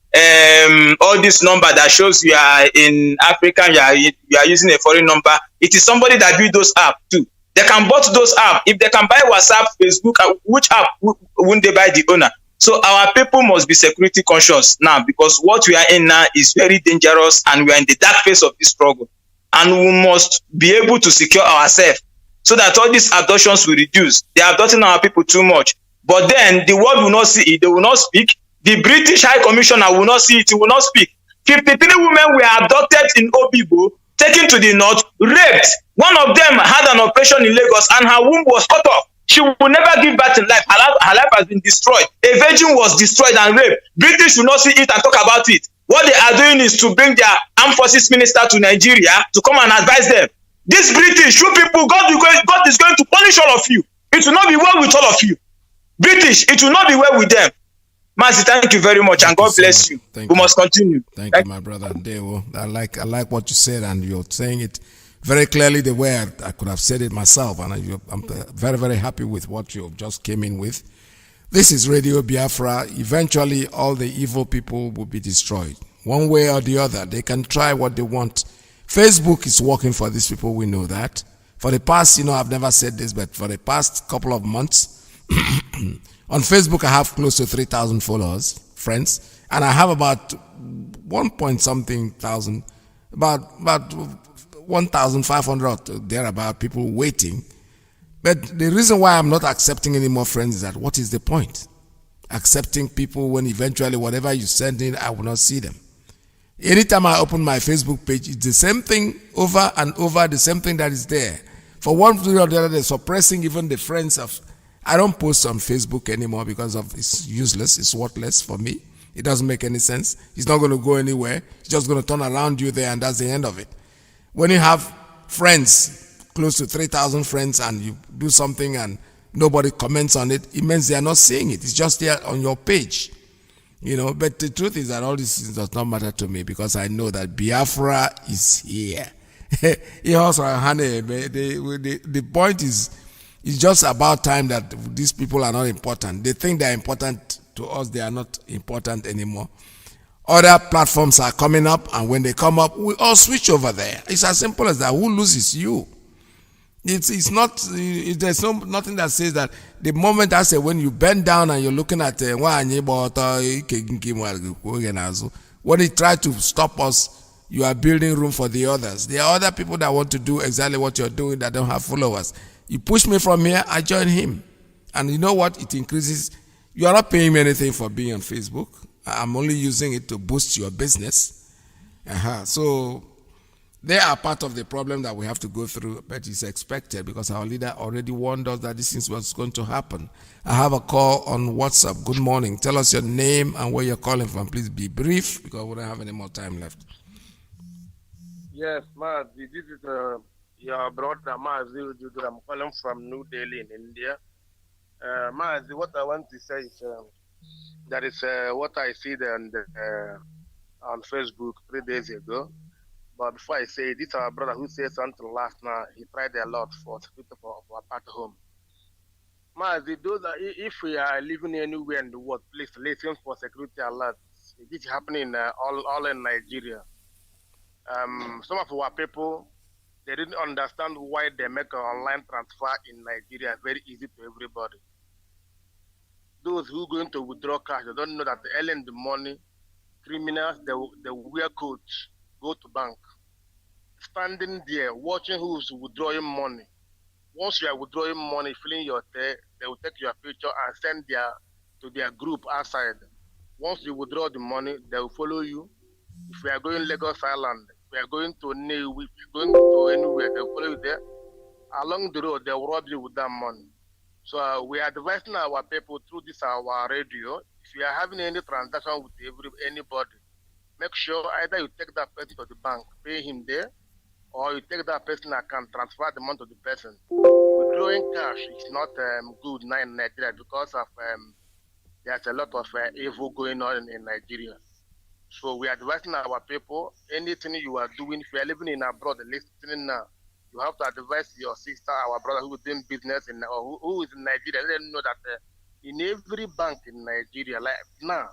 Speaker 20: all this number that shows you are in Africa, you are using a foreign number. It is somebody that built those apps too. They can bought those apps. If they can buy WhatsApp, Facebook, which app wouldn't they buy the owner? So our people must be security conscious now, because what we are in now is very dangerous and we are in the dark phase of this struggle. and we must be able to secure ourselves so that all these abductions will reduce. They are abducting our people too much. But then the world will not see it, they will not speak. The British High Commissioner will not see it, he will not speak. 53 women were abducted in Obibo, taken to the north, raped. One of them had an operation in Lagos and her womb was cut off. She will never give birth in life. Her life has been destroyed. A virgin was destroyed and raped. British will not see it and talk about it. What they are doing is to bring their armed forces minister to Nigeria to come and advise them. These British, you people, God is going to punish all of you. It will not be well with all of you. British, it will not be well with them. Mazi, thank you very much, and God bless you. We must continue.
Speaker 1: Thank you, my brother. Dewo. I like what you said, and you're saying it very clearly the way I could have said it myself, and I'm very, very happy with what you just came in with. This is Radio Biafra. Eventually, all the evil people will be destroyed. One way or the other, they can try what they want. Facebook is working for these people, we know that. For the past, I've never said this, but for the past couple of months, on Facebook, I have close to 3,000 followers, friends, and I have about 1,something thousand, about 1,500 or thereabout people waiting. But the reason why I'm not accepting any more friends is that what is the point? Accepting people when eventually whatever you send in, I will not see them. Anytime I open my Facebook page, it's the same thing over and over, the same thing that is there. For one reason or the other, they're suppressing even the friends of... I don't post on Facebook anymore because it's useless, it's worthless for me. It doesn't make any sense. It's not going to go anywhere. It's just going to turn around you there, and that's the end of it. When you have friends, close to 3,000 friends, and you do something and nobody comments on it, it means they are not seeing it. It's just there on your page. But the truth is that all this does not matter to me because I know that Biafra is here. The point is, it's just about time that these people are not important. They think they're important to us. They are not important anymore. Other platforms are coming up, and when they come up, we all switch over there. It's as simple as that. Who loses? You. It's not. There's nothing that says that the moment I say when you bend down and you're looking at when they try to stop us, you are building room for the others. There are other people that want to do exactly what you're doing that don't have followers. You push me from here, I join him. And you know what? It increases. You are not paying me anything for being on Facebook. I'm only using it to boost your business. So they are part of the problem that we have to go through, but it's expected because our leader already warned us that this is what's going to happen. I have a call on WhatsApp. Good morning. Tell us your name and where you're calling from. Please be brief because we don't have any more time left.
Speaker 16: Yes, Mazi, this is your brother Mazi Iyke. I'm calling from New Delhi in India. Mazi, what I want to say is that is what I see on Facebook 3 days ago. But before I say this, our brother who said something last night, he tried a lot for at home. Mazi, those are, if we are living anywhere in the world, please listen for security alerts. This is happening all in Nigeria. Some of our people, they didn't understand why they make an online transfer in Nigeria very easy to everybody. Those who are going to withdraw cash, they don't know that early in the morning, criminals, they wear coats, go to bank. Standing there, watching who's withdrawing money. Once you are withdrawing money, filling your tag, they will take your picture and send to their group outside. Once you withdraw the money, they will follow you. If we are going Lagos Island, we are going to New, if we are going to anywhere, they will follow you there. Along the road, they will rob you with that money. So we are advising our people through this our radio. If you are having any transaction with anybody, make sure either you take that person to the bank, pay him there, or you take that person account, transfer the money to the person. Withdrawing cash is not good now in Nigeria because of there's a lot of evil going on in Nigeria. So we are advising our people, anything you are doing, if you are living in abroad, listening now, you have to advise your sister, our brother who is doing business or who is in Nigeria. Let them know that in every bank in Nigeria, like now,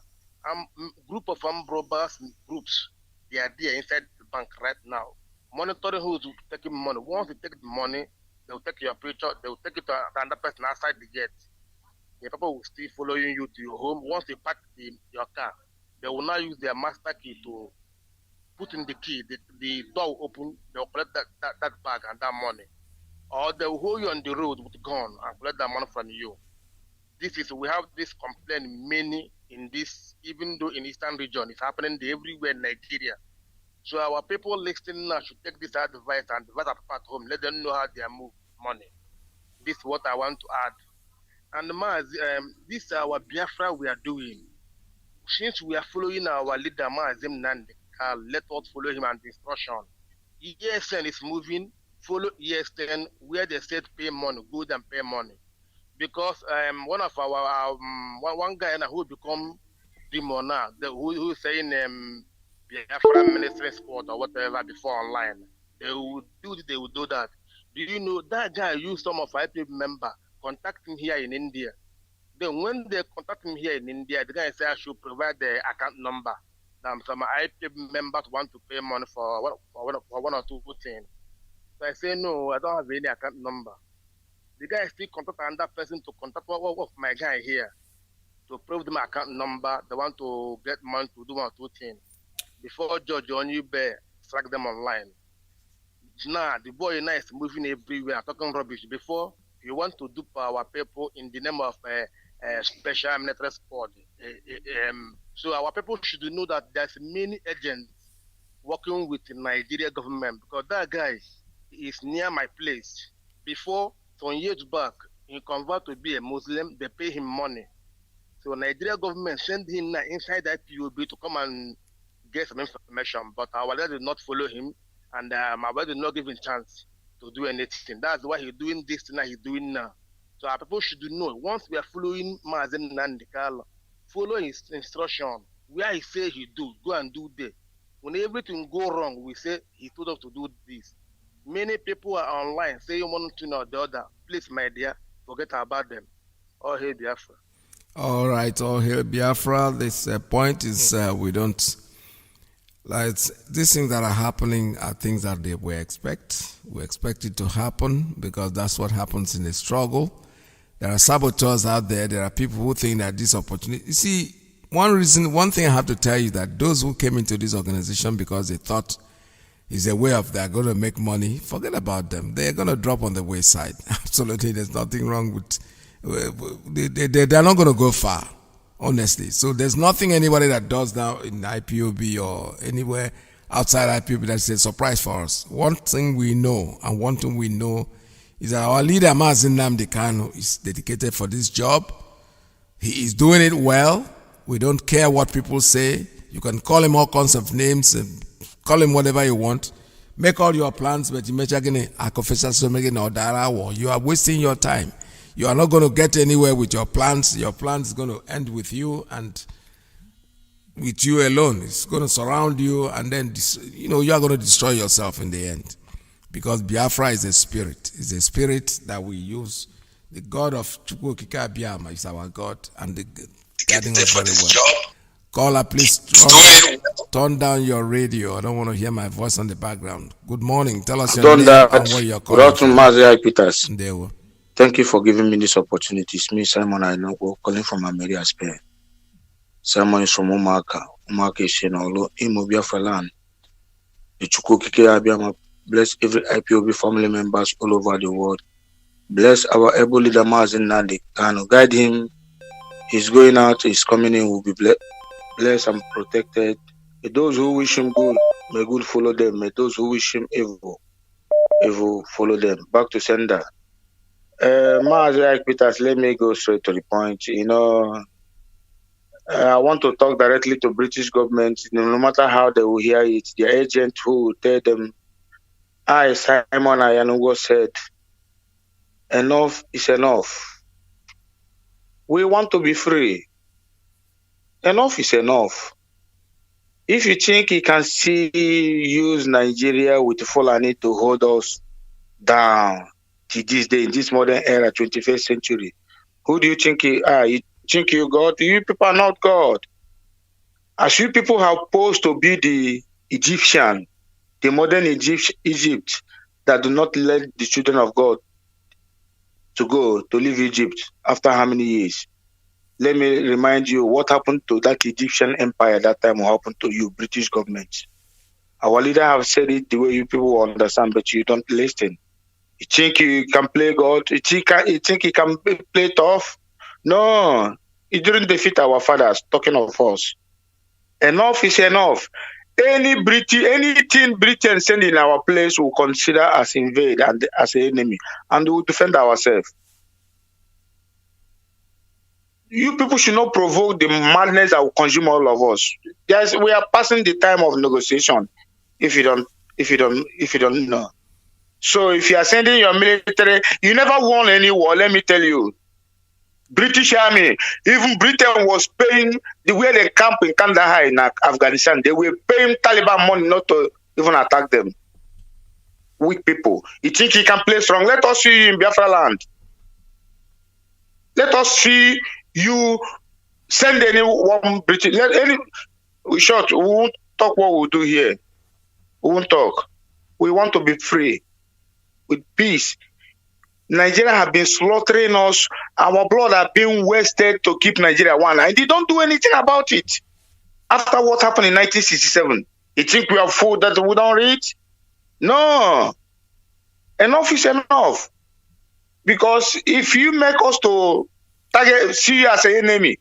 Speaker 16: group of armed robbers groups, they are there inside the bank right now, monitoring who's taking money. Once you take the money, they will take your picture, they will take it to another person outside the gate. The people will still following you to your home. Once you park your car, they will now use their master key to
Speaker 21: put in the key, the door will open, they will collect that bag and that money. Or they will hold you on the road with a gun and collect that money from you. We have this complaint many in this, even though in Eastern region, it's happening everywhere in Nigeria. So our people listening now should take this advice and advise our people at home. Let them know how they move money. This is what I want to add. And this our Biafra we are doing. Since we are following our leader Mazi Iyke, let us follow him and instruction. ESN is moving. Follow ESN where they said pay money, go and pay money. Because one of our one guy who become the monarch, who is saying Biafra ministry sport or whatever before online, they will do that. Do you know that guy used some of IPOB member contact him here in India? Then when they contact him here in India, the guy said I should provide the account number. Some IPOB members want to pay money for one or two things. So I say no, I don't have any account number. The guy still contact another person to contact one of my guy here to prove them account number. They want to get money to do one or two things. Before George Onyube strike them online. Now the boy now is moving everywhere, talking rubbish. Before he want to dupe our people in the name of special military sport. So our people should know that there's many agents working with the Nigeria government because that guy is near my place. Before, some years back, he converted to be a Muslim, they pay him money. So Nigeria government send him now inside that IPOB to come and get some information, but our leader did not follow him, and my brother did not give him chance to do anything. That's why he's doing this thing that he's doing now. So our people should know, once we are following Mazi Iyke, follow his instruction. Where he say he do, go and do that. When everything go wrong, we say he told us to do this. Many people are online saying one thing or the other. Please, my dear, forget about them. All hail Biafra.
Speaker 1: All right, all hail Biafra. This point is we don't. Like these things that are happening are things that we expect. We expect it to happen because that's what happens in a struggle. There are saboteurs out there. There are people who think that this opportunity. You see, one thing I have to tell you that those who came into this organization because they thought it's a way of they're going to make money, forget about them. They're going to drop on the wayside. Absolutely, there's nothing wrong with. They're not going to go far. Honestly, so there's nothing anybody that does now in IPOB or anywhere outside IPOB that's a surprise for us. One thing we know is that our leader Mazi Iyke is dedicated for this job. He is doing it well. We don't care what people say. You can call him all kinds of names and call him whatever you want. Make all your plans, but you are wasting your time. You are not going to get anywhere with your plans. Your plan is going to end with you and with you alone. It's going to surround you, and then you are going to destroy yourself in the end. Because Biafra is a spirit. It's a spirit that we use. The God of Chukwu Okike Abiama is our God, and the guiding us very well. Caller, please turn down your radio. I don't want to hear my voice on the background. Good morning. Tell us your name and where you're calling from.
Speaker 22: Good afternoon, Mazi Iyke. Thank you for giving me this opportunity. It's me, Simon Ainogo, calling from Ameria, Spain. Simon is from Umaka. Umaka is in Imo Biafra land. The Chukwu Okike Abiama bless every IPOB family members all over the world. Bless our able leader Mazi Iyke. Guide him. He's going out, he's coming in, will be blessed and protected. May those who wish him good, may good follow them. May those who wish him evil follow them. Back to sender. Mazi Iyke, let me go straight to the point. I want to talk directly to British government. No matter how they will hear it, their agent who will tell them, Simon Ainogo said, enough is enough. We want to be free. Enough is enough. If you think he can still use Nigeria with Fulani to hold us down to this day, in this modern era, 21st century, who do you think you are? You think you God? You people are not God. As you people have posed to be the Egyptian, the modern Egypt that do not let the children of God to go to leave Egypt after how many years? Let me remind you what happened to that Egyptian empire that time will happen to you, British government. Our leader have said it the way you people understand, but you don't listen. You think you can play God? You think you can play tough? No. You didn't defeat our fathers, talking of us. Enough is enough. Anything Britain send in our place will consider as invade and as an enemy, and we will defend ourselves. You people should not provoke the madness that will consume all of us. Yes, we are passing the time of negotiation. If you don't know. So if you are sending your military, you never won any war. Let me tell you. British Army, even Britain was paying the way they camp in Kandahar in Afghanistan. They were paying Taliban money not to even attack them. Weak people. You think you can play strong? Let us see you in Biafra land. Let us see you send anyone British. We won't talk what we'll do here. We won't talk. We want to be free with peace. Nigeria have been slaughtering us. Our blood has been wasted to keep Nigeria one. And they don't do anything about it. After what happened in 1967, you think we are food that we don't read? No. Enough is enough. Because if you make us to see you as an enemy,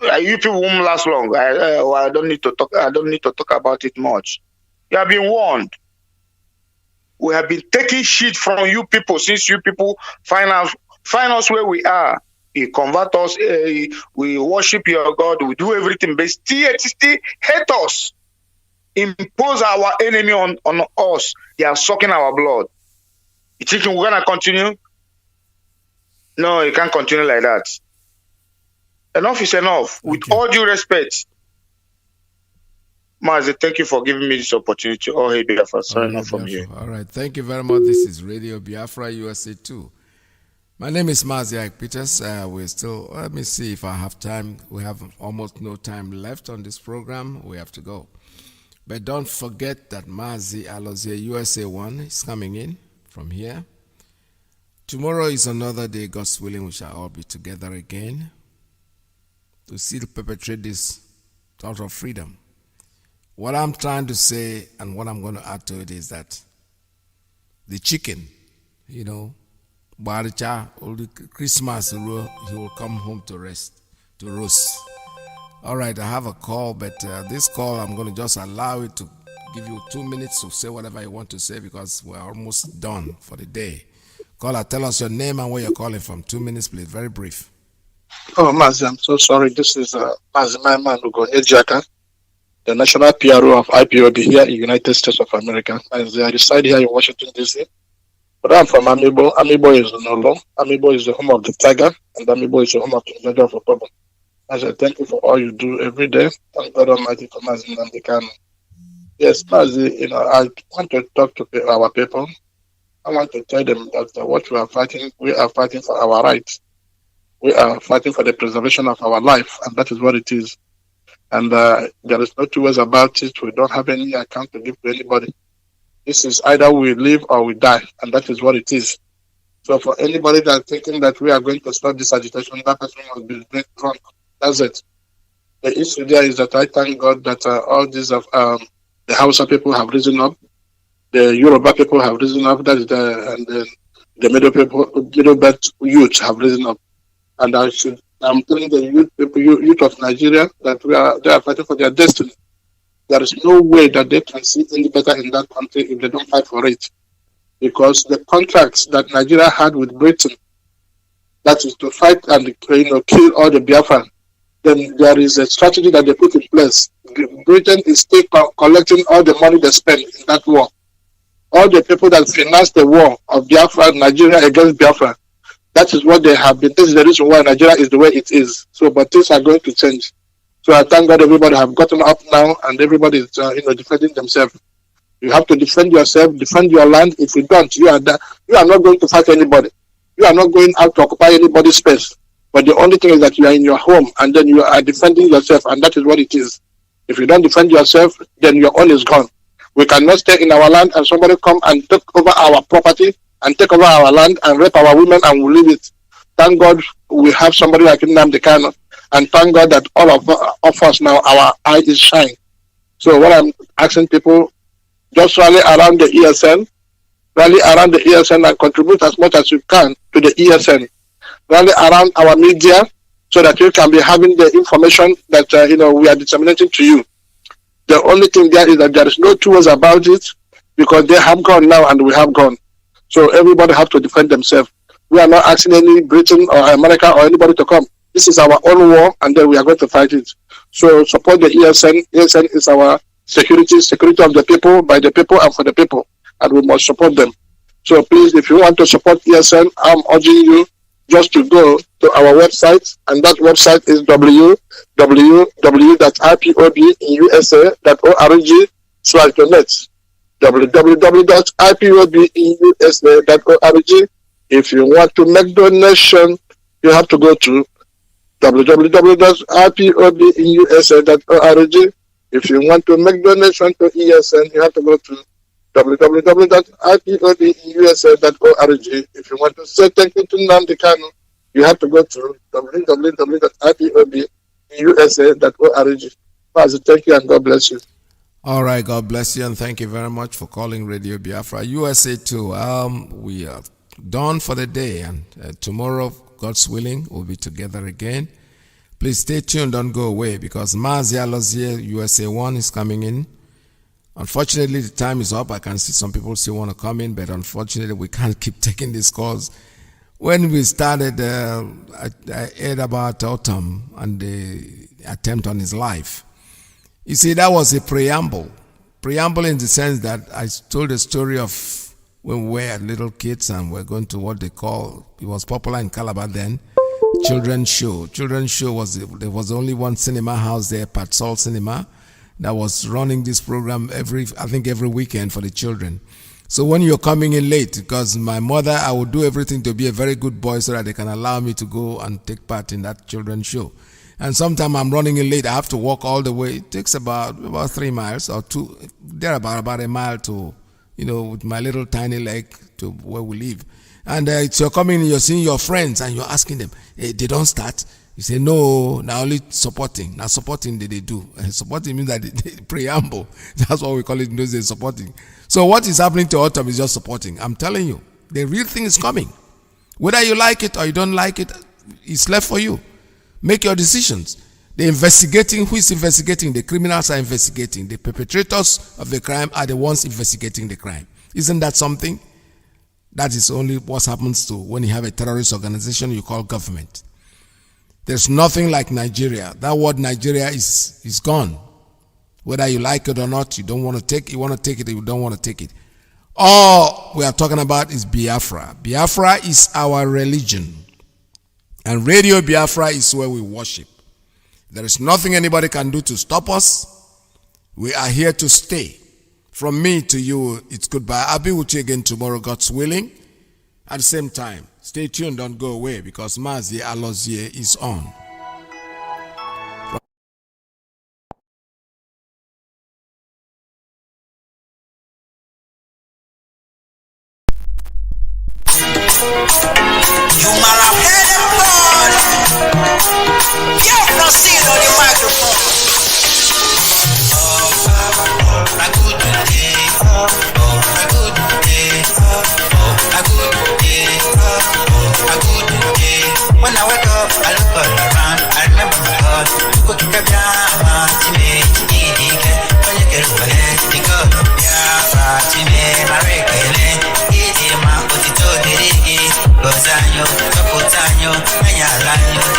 Speaker 22: you people won't last long. I don't need to talk. I don't need to talk about it much. You have been warned. We have been taking shit from you people since you people find us where we are. You convert us, we worship your God, we do everything, but still hate us. Impose our enemy on us. They are sucking our blood. You think we're going to continue? No, you can't continue like that. Enough is enough. With all due respect. Mazi, thank you for giving me this opportunity. Oh, hey, Biafra. Sorry, not from here.
Speaker 1: All right. Thank you very much. This is Radio Biafra USA 2. My name is Mazi Iyke Peters. We're still, let me see if I have time. We have almost no time left on this program. We have to go. But don't forget that Mazi Alozie USA 1 is coming in from here. Tomorrow is another day, God's willing, we shall all be together again to still perpetrate this thought of freedom. What I'm trying to say and what I'm going to add to it is that the chicken, Baricha, all the Christmas, he will come home to roast. All right, I have a call, but this call, I'm going to just allow it to give you 2 minutes to say whatever you want to say because we're almost done for the day. Caller, tell us your name and where you're calling from. 2 minutes, please. Very brief.
Speaker 2: Oh, Mazi, I'm so sorry. This is Mazi, my man, Jaka, the national PRO of Ipob here in the United States of America. I reside here in Washington, D.C. But I'm from Amibo. Amibo is Nolo. Amibo is the home of the tiger, and Amibo is the home of the Judge of Ipob. I say thank you for all you do every day. Thank God Almighty for Mazi Nnamdi. Yes, Mazi, I want to talk to our people. I want to tell them that what we are fighting for our rights. We are fighting for the preservation of our life, and that is what it is. And there is no two ways about it. We don't have any account to give to anybody. This is either we live or we die, and that is what it is. So for anybody that's thinking that we are going to stop this agitation, that person must be drunk. That's it. The issue there is that I thank God that all these the Hausa people have risen up, the Yoruba people have risen up, and the middle belt youth have risen up. And I'm telling the youth of Nigeria that they are fighting for their destiny. There is no way that they can see any better in that country if they don't fight for it. Because the contracts that Nigeria had with Britain, that is to fight and kill all the Biafran, then there is a strategy that they put in place. Britain is still collecting all the money they spend in that war. All the people that financed the war of Biafra, Nigeria against Biafra, that is what they have been. This is the reason why Nigeria is the way it is. So, but things are going to change. So I thank God everybody have gotten up now and everybody is defending themselves. You have to defend yourself, defend your land. If you don't, you are not going to fight anybody. You are not going out to occupy anybody's space. But the only thing is that you are in your home and then you are defending yourself, and that is what it is. If you don't defend yourself, then your own is gone. We cannot stay in our land and somebody come and take over our property and take over our land and rape our women and we leave it. Thank God we have somebody like Nnamdi Kanu, and thank God that all of us now, our eye is shining. So what I'm asking people, just rally around the ESN, and contribute as much as you can to the ESN. Rally around our media so that you can be having the information that we are disseminating to you. The only thing there is that there is no two ways about it, because they have gone now and we have gone. So everybody have to defend themselves. We are not asking any Britain or America or anybody to come. This is our own war, and then we are going to fight it. So support the ESN. ESN is our security of the people, by the people, and for the people, and we must support them. So please, if you want to support ESN, I'm urging you just to go to our website, and that website is www.ipobinUSA.org/donate. www.ipobinUSA.org. If you want to make donation, you have to go to www.ipobinUSA.org. If you want to make donation to ESN, you have to go to www.ipobinUSA.org. If you want to say thank you to Nnamdi Kanu, you have to go to www.ipobinUSA.org. Mazi, thank you and God bless you.
Speaker 1: All right, God bless you, and thank you very much for calling Radio Biafra USA too. We are done for the day, and tomorrow, God's willing, we'll be together again. Please stay tuned, don't go away, because Mazi Iyke USA 1 is coming in. Unfortunately, the time is up. I can see some people still want to come in, but unfortunately, we can't keep taking these calls. When we started, I heard about Autumn and the attempt on his life. You see, that was a preamble. Preamble in the sense that I told the story of when we were little kids and we're going to what they call, it was popular in Calabar then, children's show. Children's show there was only one cinema house there, Patsol Cinema, that was running this program every weekend for the children. So when you're coming in late, because my mother, I would do everything to be a very good boy so that they can allow me to go and take part in that children's show. And sometimes I'm running in late. I have to walk all the way. It takes about 3 miles or 2. There about a mile to, with my little tiny leg to where we live. And you're coming, you're seeing your friends, and you're asking them, hey, they don't start. You say, no, now only supporting. Now supporting they do. And supporting means that the preamble. That's what we call it in those days, supporting. So what is happening to Autumn is just supporting. I'm telling you, the real thing is coming. Whether you like it or you don't like it, it's left for you. Make your decisions. Who is investigating? The criminals are investigating. The perpetrators of the crime are the ones investigating the crime. Isn't that something? That is only what happens to when you have a terrorist organization you call government. There's nothing like Nigeria. That word Nigeria is gone. Whether you like it or not, you don't want to take it, you want to take it, or you don't want to take it. All we are talking about is Biafra. Biafra is our religion. And Radio Biafra is where we worship. There is nothing anybody can do to stop us. We are here to stay. From me to you, it's goodbye. I'll be with you again tomorrow, God's willing. At the same time, stay tuned, don't go away, because Mazi Iyke is on.
Speaker 3: You man have heard them call. Yeah, proceed on the microphone. A good day. A good day. A good day. A good day. When I wake up, I look all around. I remember my God. Look at the drama. Mazi Iyke. When you get over there, you go. Yeah, Mazi Iyke. Gozanyo, kapotanyo, nanyalano.